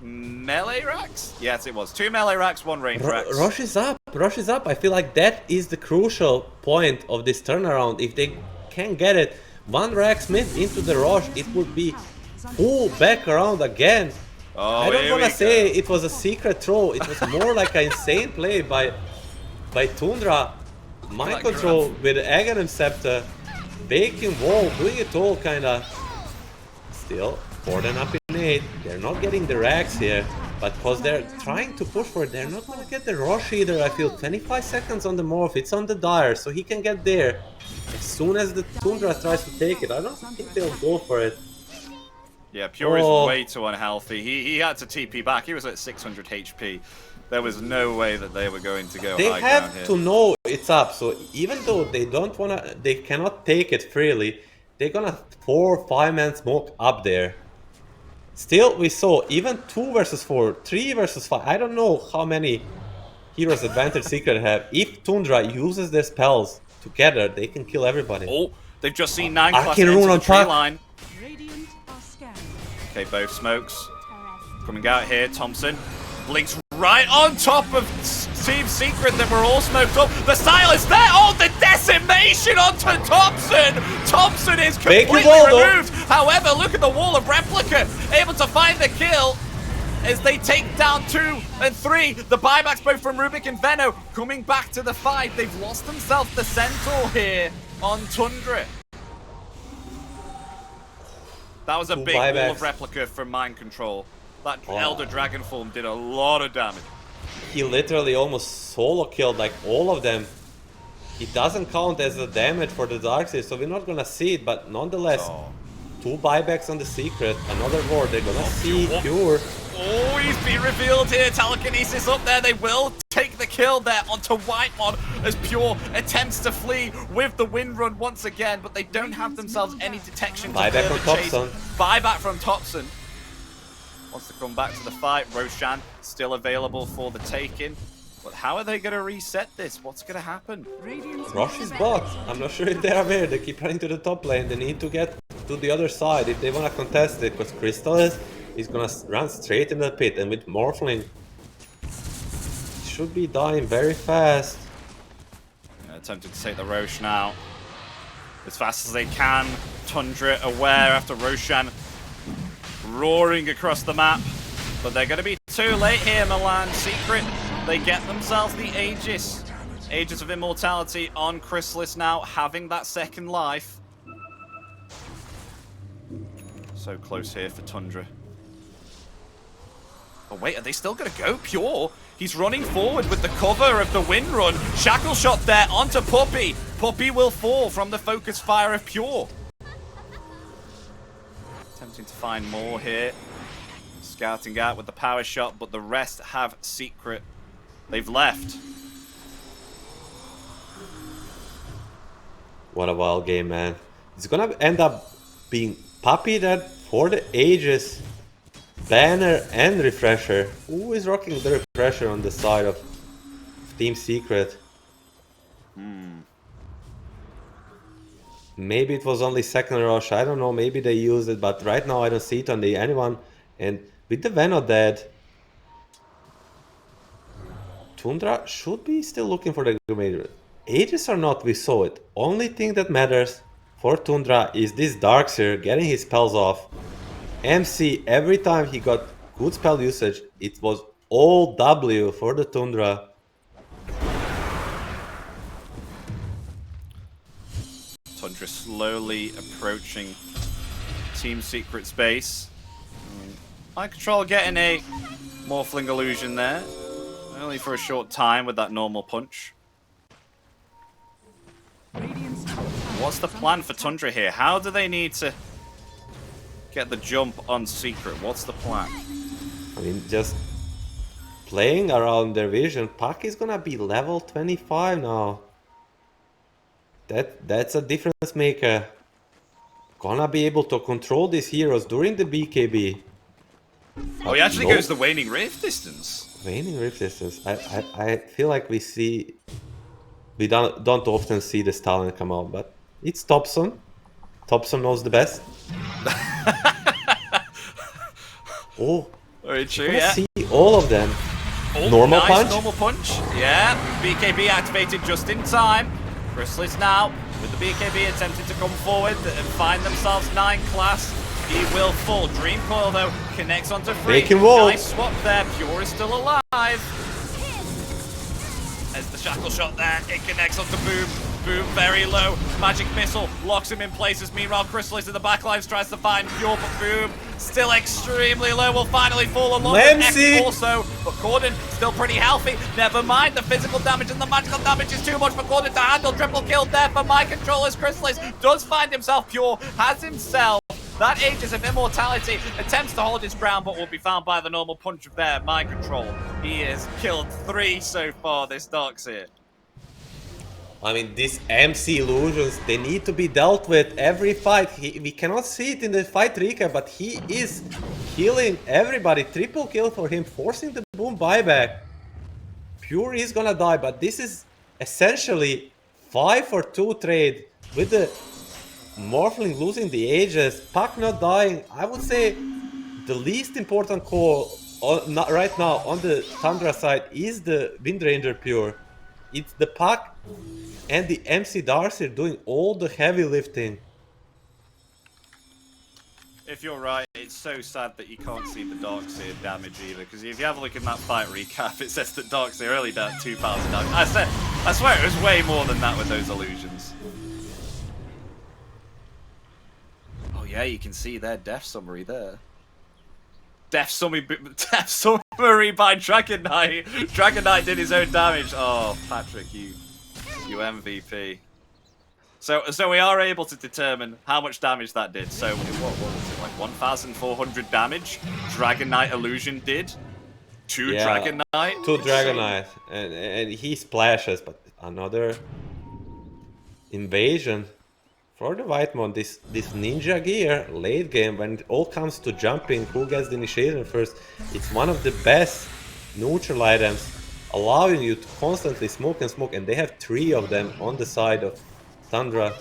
melee racks? Yes, it was. 2 melee racks, 1 range racks. Rush is up. Rush is up. I feel like that is the crucial point of this turnaround. If they can get it, 1 rack Smith into the Rush, it would be full back around again. Oh, I don't here want to we say go. it was a secret throw. It was more like an insane play by Tundra. Mind That control grab. with Aghanim Scepter, baking wall, doing it all kind of. Still, 4 than up in 8. They're not getting the racks here, but because they're trying to push for it, they're not going to get the rush either. I feel 25 seconds on the morph. It's on the Dire, so he can get there as soon as the Tundra tries to take it. I don't think they'll go for it. Yeah, Pure is Oh. way too unhealthy. He had to TP back. He was at 600 HP. There was no way that they were going to go They high ground have here. to know it's up, so even though they don't wanna, they cannot take it freely, they're gonna 4 or 5 man smoke up there. Still, we saw even 2 versus 4, 3 versus 5. I don't know how many Heroes Advantage Secret have. If Tundra uses their spells together, they can kill everybody. Oh, they've just seen 9 class Arcane enter Rune the on tree Puck. line. Radiant are scanning. Okay, both smokes. Coming out here, Thompson blinks right on top of Team Secret that were all smoked up. The silence there! Oh, the decimation onto Thompson! Thompson is completely removed! However, look at the wall of Replica, able to find the kill as they take down 2 and 3. The buybacks both from Rubik and Veno coming back to the fight. They've lost themselves the Centaur here on Tundra. That was a big wall of Replica from Mind Control. That Elder Dragon form did a lot of damage. He literally almost solo killed like all of them. It doesn't count as a damage for the Darkseid, so we're not gonna see it, but nonetheless, 2 buybacks on the Secret, another ward, they're gonna see Pure. Oh, he's been revealed here, telekinesis up there, they will take the kill there onto Whitemon as Pure attempts to flee with the wind run once again, but they don't have themselves any detection to Buyback from further chase. Thompson. Buyback from Thompson. Wants to come back to the fight. Roshan still available for the taking. But how are they going to reset this? What's going to happen? Rush is bot. I'm not sure if they're aware. They keep running to the top lane. They need to get to the other side if they want to contest it. Because Crystal is going to run straight in the pit. And with Morphling, should be dying very fast. Attempting to take the Roshan out as fast as they can. Tundra aware after Roshan roaring across the map, but they're going to be too late here. Milan Secret, they get themselves the Aegis. Aegis of Immortality on Chrysalis now, having that second life. So close here for Tundra. Oh wait, are they still going to go? Pure, he's running forward with the cover of the wind run. Shackle shot there onto Puppy. Puppy will fall from the focus fire of Pure. Attempting to find more here. Scouting out with the power shot, but the rest have Secret. They've left. What a wild game, man. It's gonna end up being Puppy that for the ages. Banner and Refresher. Who is rocking the Refresher on the side of Team Secret? Maybe it was only second rush, I don't know, maybe they used it, but right now I don't see it on the anyone. And with the Veno dead, Tundra should be still looking for the Grenade. Aegis or not, we saw it. Only thing that matters for Tundra is this Darkseer getting his spells off. MC, every time he got good spell usage, it was all W for the Tundra. Tundra slowly approaching Team Secret's base. Mind Control getting a Morphling illusion there. Only for a short time with that normal punch. What's the plan for Tundra here? How do they need to get the jump on Secret? What's the plan? I mean, just playing around their vision. Puck is gonna be level 25 now. That's a difference maker. Gonna be able to control these heroes during the BKB. Oh, he actually goes the Waning Rift distance. Waning Rift distance. I feel like we don't often see this talent come out, but it's Thompson. Thompson knows the best. Oh, very true. you Yeah. see all of them. Oh, normal nice, punch. Normal punch. Yeah. BKB activated just in time. Chrysalis now with the BKB attempting to come forward and find themselves 9 class. He will fall. Dream Coil, though, connects onto Free. Make him wall. Nice swap there. Pure is still alive. There's the shackle shot there. It connects onto Boom. Boom very low. Magic missile locks him in places. Meanwhile, Chrysalis in the backlines tries to find Pure, but Boom still extremely low. Will finally fall along with Lemsy. X also. But Corden still pretty healthy. Never mind, the physical damage and the magical damage is too much for Corden to handle. Triple kill there for my controllers. Chrysalis does find himself Pure. Has himself that Aegis of Immortality, attempts to hold his ground, but will be found by the normal punch of their mind control. He has killed 3 so far, this Darkseer. I mean, these MC illusions, they need to be dealt with every fight. We cannot see it in the fight recap, but he is killing everybody. Triple kill for him, forcing the Boom buyback. Pure is gonna die, but this is essentially 5-for-2 trade with the Morphling losing the Aegis, Puck not dying. I would say the least important call right now on the Tundra side is the Windranger Pure. It's the Puck and the MC Darcy doing all the heavy lifting. If you're right, it's so sad that you can't see the Darkseer damage either, because if you have a look in that fight recap, it says that Darkseer only did 2,000 damage. I swear it was way more than that with those illusions. Oh yeah, you can see their death summary there. Death summary by Dragon Knight. Dragon Knight did his own damage. Oh, Patrick, you MVP. So we are able to determine how much damage that did. So what was it, like 1,400 damage? Dragon Knight illusion did. 2 Dragon Knight. 2 Dragon Knight, and he splashes, but another invasion for the Whitemon. This ninja gear late game, when it all comes to jumping, who gets the initiation first, it's one of the best neutral items, allowing you to constantly smoke and smoke, and they have 3 of them on the side of Tundra.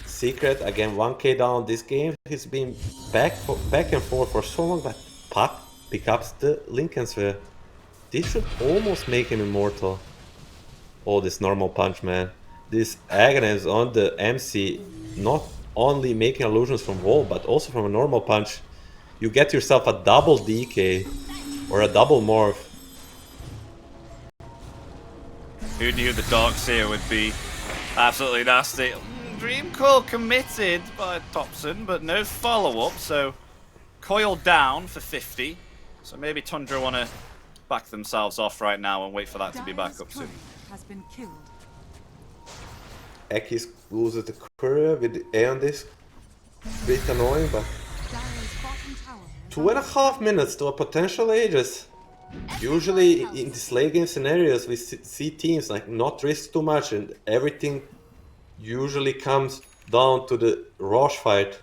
Secret again 1k down this game. He's been back and forth for so long, but Puck picks up the Lincoln Sphere. This should almost make him immortal. Oh, this normal punch, man. This Aghanim on the MC, not only making illusions from wall, but also from a normal punch. You get yourself a double DK or a double morph. Who knew the Darkseer would be absolutely nasty? Dream Coil committed by Thompson, but no follow-up, so Coil down for 50. So maybe Tundra want to back themselves off right now and wait for that to be back up soon. Has been killed. Ekis loses the courier with the A on this. Bit annoying, but 2.5 minutes to a potential Aegis. Usually in these late game scenarios we see teams like not risk too much, and everything usually comes down to the Rosh fight.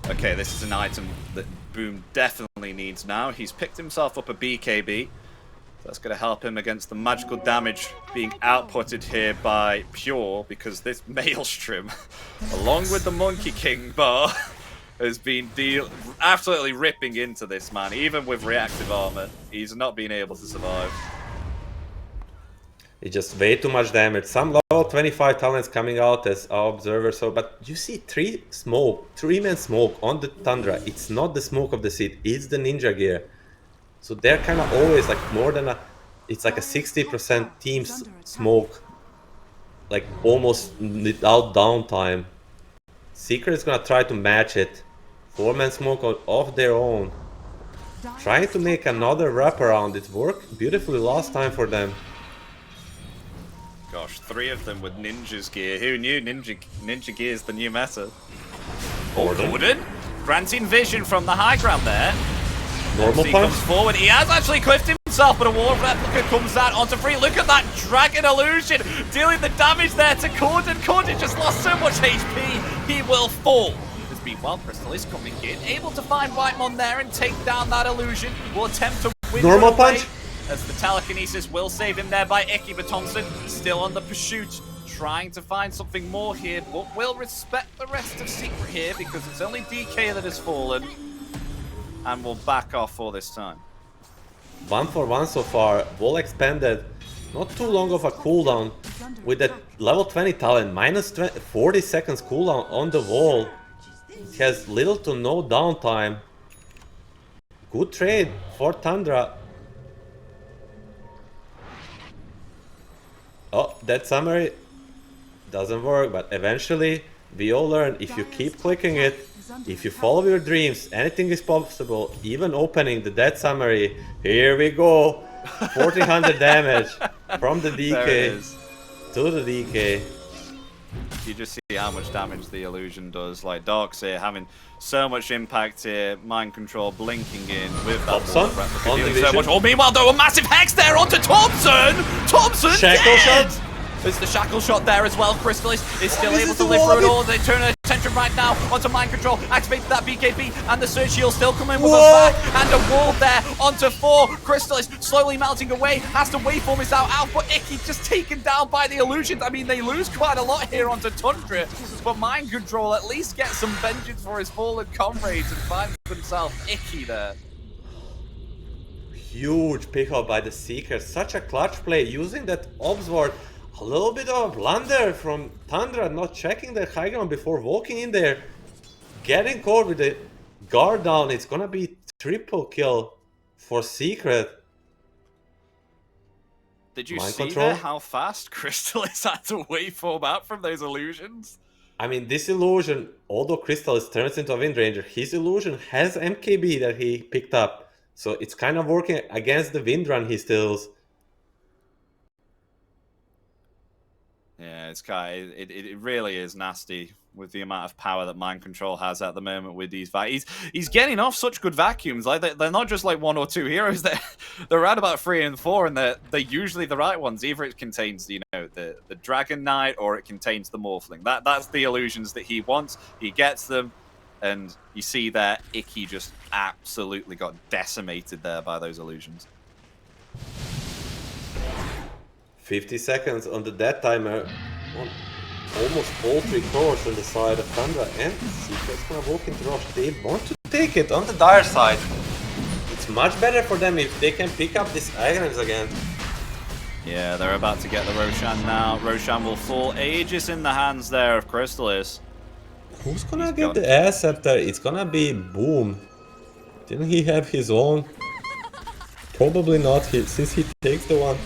Okay, this is an item that Boom definitely needs now. He's picked himself up a BKB. That's going to help him against the magical damage being outputted here by Pure, because this Maelstrom, along with the Monkey King bar, has been absolutely ripping into this man. Even with reactive armor, he's not been able to survive. It's just way too much damage. Some level 25 talents coming out as our observer, so but you see 3-man smoke on the Tundra. It's not the smoke of the seed, it's the ninja gear. So they're kind of always like more than it's like a 60% team smoke, like almost without downtime. Secret is gonna try to match it. 4-man smoke of their own. Trying to make another wraparound. It worked beautifully last time for them. Gosh, 3 of them with Ninja's gear. Who knew Ninja gear is the new meta? Gordon granting vision from the high ground there. Normal he punch. comes forward. He has actually clipped himself, but a wall replica comes out onto Free. Look at that Dragon Illusion dealing the damage there to Corden. Corden just lost so much HP. He will fall. Meanwhile, Crystal is coming in, able to find Whitemon there and take down that illusion. Will attempt to win normal punch. As the telekinesis will save him there by Eki, but Thompson still on the pursuit, trying to find something more here, but will respect the rest of Secret here because it's only DK that has fallen, and will back off for this time. 1 for 1 so far. Wall expanded. Not too long of a cooldown. with that level 20 talent, minus 40 seconds cooldown on the wall, has little to no downtime. Good trade for Tundra. Oh, that summary doesn't work, but eventually we all learn if you keep clicking it, if you follow your dreams, anything is possible, even opening the dead summary. Here we go. 1400 damage from the DK to the DK. You just see how much damage the illusion does. Like Dark's here having so much impact here. Mind control blinking in with that Thompson on the vision. so much. Oh, meanwhile, though, a massive hex there onto Thompson. Thompson Shackle dead. shot. There's the shackle shot there as well. Crystallis is still this able is to the live through it wall. all. They turn their attention right now onto mind control. Activated that BKB and the surge shield still coming with Whoa. a back and a wall there onto 4. Crystallis slowly melting away. Has to waveform his out, but Icky just taken down by the illusions. I mean, they lose quite a lot here onto Tundra, but mind control at least gets some vengeance for his fallen comrades and finds himself Icky there. Huge pickup by the Seeker. Such a clutch play using that Obs ward. A little bit of a blunder from Tundra, not checking the high ground before walking in there. Getting caught with the guard down. It's gonna be triple kill for Secret. Did you Mind see control? there how fast Crystallis had to waveform out from those illusions? I mean, this illusion, although Crystallis turns into a Wind Ranger, his illusion has MKB that he picked up. So it's kind of working against the Wind Run he steals. Yeah, it's kind of, it really is nasty with the amount of power that mind control has at the moment with these he's getting off such good vacuums. Like they're not just like 1 or 2 heroes. They're around about 3 and 4, and they're usually the right ones. Either it contains the Dragon Knight or it contains the Morphling. That's the illusions that he wants. He gets them, and you see there Icky just absolutely got decimated there by those illusions. 50 seconds on the death timer on almost all 3 cores on the side of Tundra, and Secret's gonna walk into Rush. They want to take it on the dire side. It's much better for them if they can pick up these items again. Yeah, they're about to get the Roshan now. Roshan will fall ages in the hands there of Crystallis. Who's gonna get the air scepter? It's gonna be Boom. Didn't he have his own? Probably not, since he takes the one.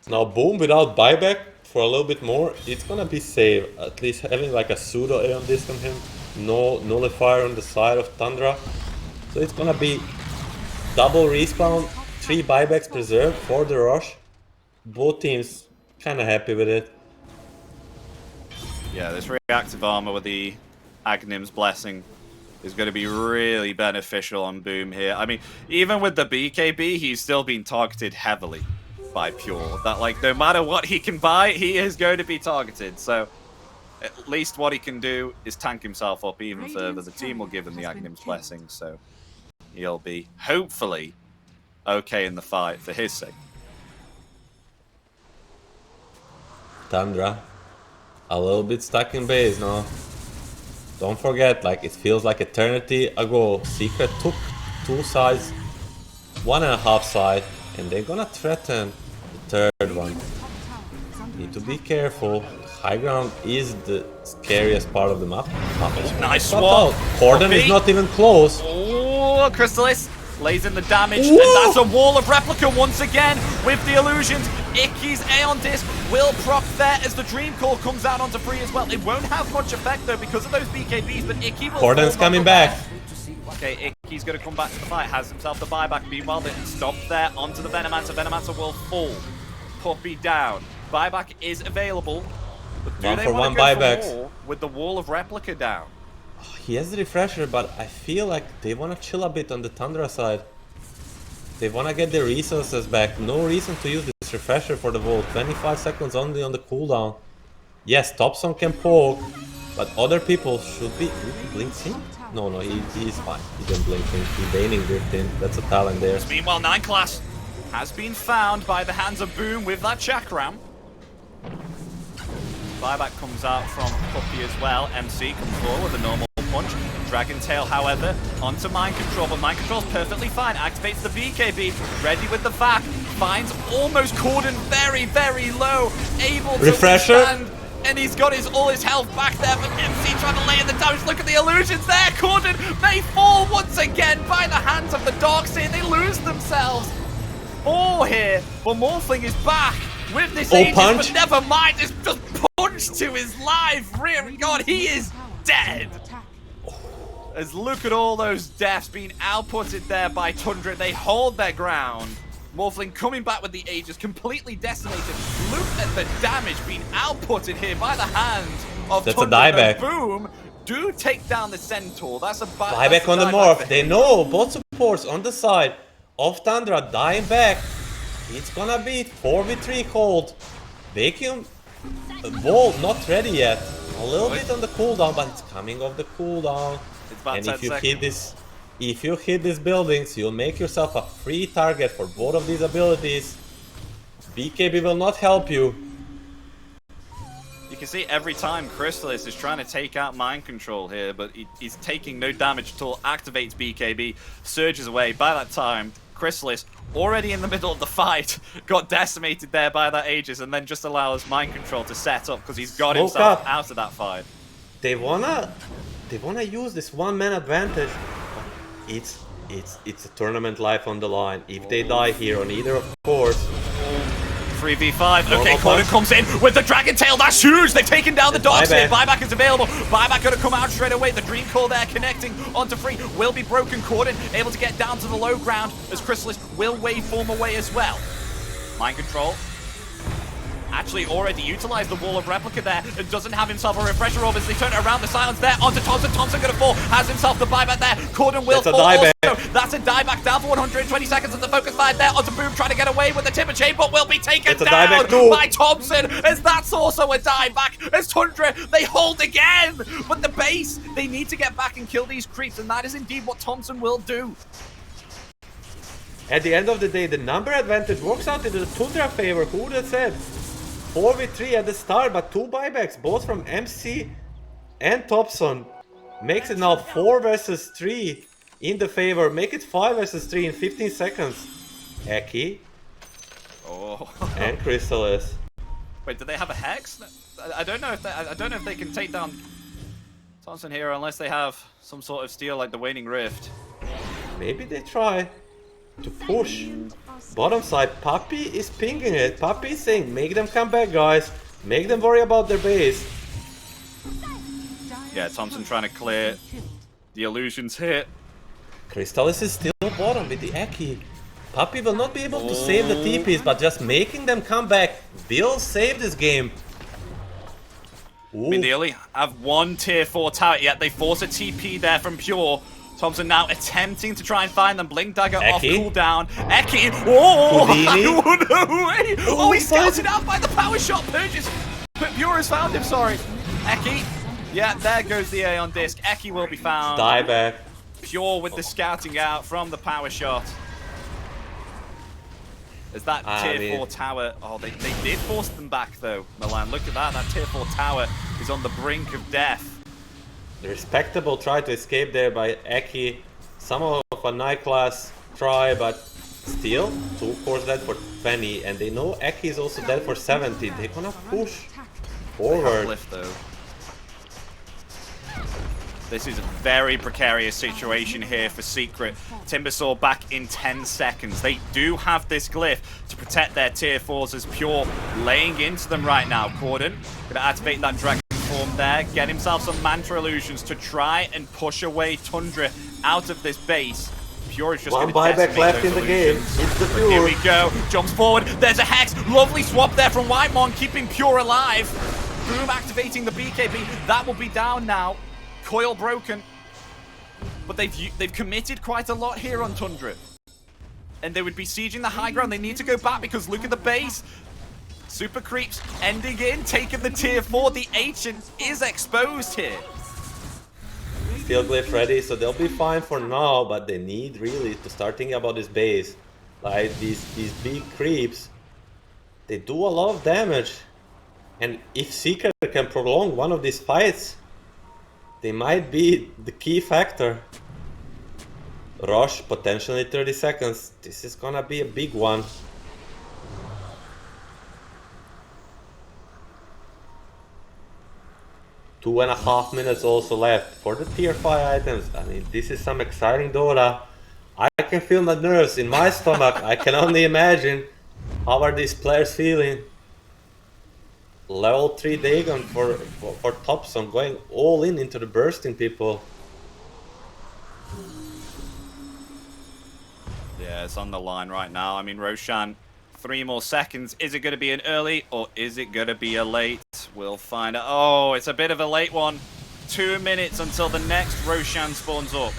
Now Boom without buyback for a little bit more, it's gonna be safe. At least having like a pseudo Aeon disc on him, no nullifier on the side of Tundra. So it's gonna be double respawn, 3 buybacks preserved for the rush. Both teams kinda happy with it. Yeah, this reactive armor with the Agnim's Blessing is going to be really beneficial on Boom here. I mean, even with the BKB, he's still being targeted heavily by Pure. That, like, no matter what he can buy, he is going to be targeted. So, at least what he can do is tank himself up even further. The team will give him the Agnim's Blessing, so he'll be, hopefully, okay in the fight for his sake. Tundra, a little bit stuck in base now. Don't forget, like, it feels like eternity ago. Secret took 2 sides, 1.5 side, and they're gonna threaten the 3rd one. Need to be careful. High ground is the scariest part of the map. Nice swap. Corden is not even close. Oh, Crystallis lays in the damage, Whoa! and that's a wall of replica once again with the illusions. Icky's Aeon Disc will proc there as the Dream Core comes out onto free as well. It won't have much effect though because of those BKBs, but Icky will. Corden's coming back. Okay, Icky's going to come back to the fight, has himself the buyback. Meanwhile, they stop there onto the Venomancer. Venomancer will fall. Puppy down. Buyback is available. But do 1 they for want 1 to go buybacks. for more with the wall of replica down? He has the refresher, but I feel like they want to chill a bit on the Tundra side. They want to get their resources back. No reason to use this refresher for the vault. 25 seconds only on the cooldown. Yes, Thompson can poke, but other people should be... Did he blink in? No, he's fine. He didn't blink in. He Baning drift in. That's a talent there. Meanwhile, 9 class has been found by the hands of Boom with that chakram. Buyback comes out from Puppy as well. MC comes forward with a normal punch. Dragon Tail, however, onto Mind Control, but Mind Control's perfectly fine. Activates the BKB, ready with the VAC. finds almost Corden very, very low, able to Refresher. withstand, and he's got all his health back there, but MC trying to lay in the damage. Look at the illusions there. Corden may fall once again by the hands of the Darks here. They lose themselves. 4 here, but Morphling is back with this Aegis, punch. but never mind. It's just punched to his life. Rear God, he is dead. As look at all those deaths being outputted there by Tundra. They hold their ground. Morphling coming back with the Aegis, completely decimated. Look at the damage being outputted here by the hand of That's Tundra. a dieback. Boom. Do take down the Centaur. That's a Dieback on the morph. They know both supports on the side of Tundra dying back. It's gonna be 4v3 hold. Vacuum ball not ready yet. A little bit on the cooldown, but it's coming off the cooldown. It's about And 10 if you seconds. hit these buildings, you'll make yourself a free target for both of these abilities. BKB will not help you. You can see every time Chrysalis is trying to take out Mind Control here, but he's taking no damage at all. Activates BKB, surges away. By that time, Chrysalis, already in the middle of the fight, got decimated there by that Aegis, and then just allows Mind Control to set up because he's got Smoke himself up. out of that fight. They wanna use this one-man advantage. It's a tournament life on the line. If they die here on either, of course. 3v5. Okay, Normal Corden punch. comes in with the Dragon Tail. That's huge. They've taken down the dogs here. Buyback. Buyback is available. Buyback going to come out straight away. The Dream Core there connecting onto Free will be broken. Corden able to get down to the low ground as Chrysalis will waveform away as well. Mind Control. Actually already utilized the wall of replica there and doesn't have himself a refresher orb as they turn it around. The silence there onto Thompson. Thompson gonna fall, has himself the buyback there. Corden will That's a fall dieback. also. That's a dieback down for 120 seconds at the focus line there. Onto Boom trying to get away with the timber chain, but will be taken It's a down dieback too. by Thompson as that's also a dieback. As Tundra, they hold again. But the base, they need to get back and kill these creeps, and that is indeed what Thompson will do. At the end of the day, the number advantage works out in the Tundra favor. Who would have said? 4v3 at the start, but 2 buybacks, both from MC and Thompson. Makes it now 4 versus 3 in the favor. Make it 5 versus 3 in 15 seconds. Eki Oh. and Chrysalis. Wait, do they have a hex? I don't know if they can take down Thompson here unless they have some sort of steel like the Waning Rift. Maybe they try to push. Bottom side, Puppy is pinging it. Puppy is saying, make them come back, guys. Make them worry about their base. Yeah, Thompson trying to clear the illusions here. Chrysalis is still bottom with the Eki. Puppy will not be able to save the TPs, but just making them come back will save this game. I mean, they only have one tier 4 tower, yet they force a TP there from Pure. Thompson now attempting to try and find them. Blink Dagger off Eki. cooldown. Eki! Whoa! Houdini. No way! Oh, he's he scouted out by the power shot purchase! But Pure has found him, sorry. Eki. Yeah, there goes the A on disc. Eki will be found. Dieback. Pure with the scouting out from the power shot. As that tier 4 tower... Oh, they did force them back, though, Milan. Look at that. That tier 4 tower is on the brink of death. Respectable try to escape there by Eki. Some of a night class try, but still 2 cores dead for 20, and they know Eki is also dead for 70. They're gonna push forward. Lift, though. This is a very precarious situation here for Secret. Timbersaw back in 10 seconds. They do have this glyph to protect their tier 4s as Pure laying into them right now. Corden gonna activate that dragon form there, get himself some mantra illusions to try and push away Tundra out of this base. Pure is just One going to buyback left in the game. It's the Pure. Here we go. Jumps forward. There's a hex. Lovely swap there from Whitemon, keeping Pure alive. Boom activating the BKB. That will be down now. Coil broken. But they've committed quite a lot here on Tundra. And they would be sieging the high ground. They need to go back because look at the base. Super creeps ending in, taking the tier 4. The Ancient is exposed here. Steel glyph ready, so they'll be fine for now, but they need really to start thinking about this base. Like these big creeps, they do a lot of damage. And if Seeker can prolong one of these fights, they might be the key factor. Rush, potentially 30 seconds. This is gonna be a big one. 2.5 minutes also left for the tier 5 items. I mean, this is some exciting Dota. I can feel the nerves in my stomach. I can only imagine how are these players feeling. Level 3 Dagon for Thompson going all in into the bursting people. Yeah, it's on the line right now. I mean, Roshan, 3 more seconds. Is it going to be an early or is it going to be a late? We'll find out. Oh, it's a bit of a late one. 2 minutes until the next Roshan spawns up.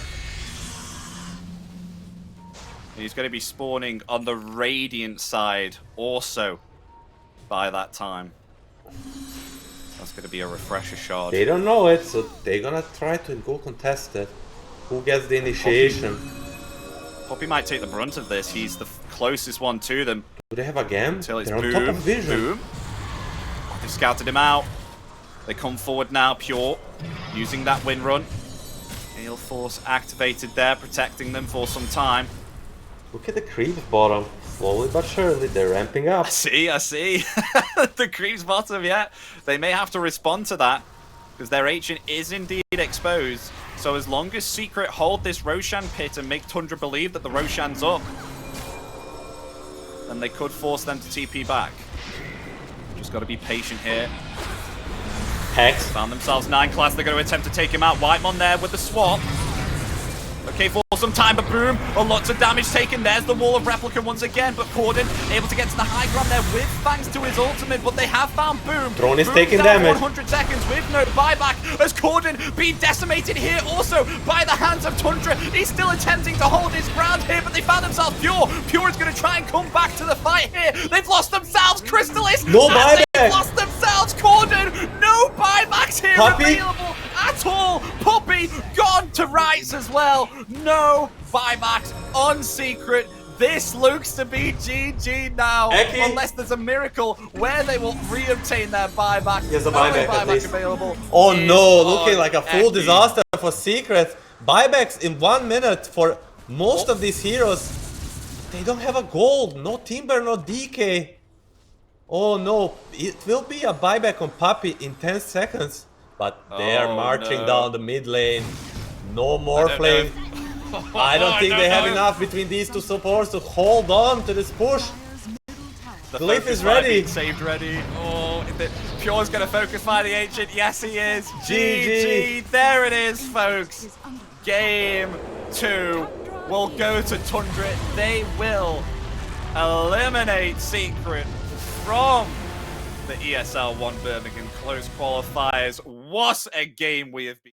And he's going to be spawning on the Radiant side also by that time. That's going to be a refresher shard. They don't know it, so they're gonna try to go contest it. Who gets the initiation? Poppy might take the brunt of this. He's the closest one to them. Do they have a gam? Until it's They're boom, on top of vision. boom. They've scouted him out. They come forward now, Pure, using that win run. Gale Force activated there, protecting them for some time. Look at the creeps bottom. Slowly but surely, they're ramping up. I see. The creeps bottom, yeah. They may have to respond to that, because their ancient is indeed exposed. So as long as Secret hold this Roshan pit and make Tundra believe that the Roshan's up, then they could force them to TP back. Just got to be patient here. Hex. Found themselves 9 class. They're going to attempt to take him out. Whitemon there with the swap. Okay, for some time, but boom, lots of damage taken. There's the wall of Replica once again, but Corden able to get to the high ground there with thanks to his ultimate, but they have found Boom. Drone is Boom taking down damage. 100 seconds with no buyback as Corden being decimated here also by the hands of Tundra. He's still attempting to hold his ground here, but they found themselves Pure. Pure is going to try and come back to the fight here. They've lost themselves, Crystallis. No buyback. They've lost themselves, Corden. No buybacks here Puppy. available at all. Puppy gone to rights as well. No buybacks on Secret. This looks to be GG now, Eki. unless there's a miracle where they will re-obtain their buyback. There's a Only buyback at least. available. Oh is no, on looking like a full Eki. disaster for Secret. Buybacks in 1 minute for most of these heroes. They don't have a gold. No Timber, no DK. Oh no, it will be a buyback on Puppy in 10 seconds. But they are Oh, marching no. down the mid lane. No more don't flame. know. I don't think they have know. enough between these two supports to hold on to this push. The Glyph focus is fire ready. being saved ready. Oh, Pure's going to focus fire the Ancient. Yes, he is. GG. GG. There it is, folks. Game 2 will go to Tundra. They will eliminate Secret from the ESL One Birmingham close qualifiers. What a game we have been.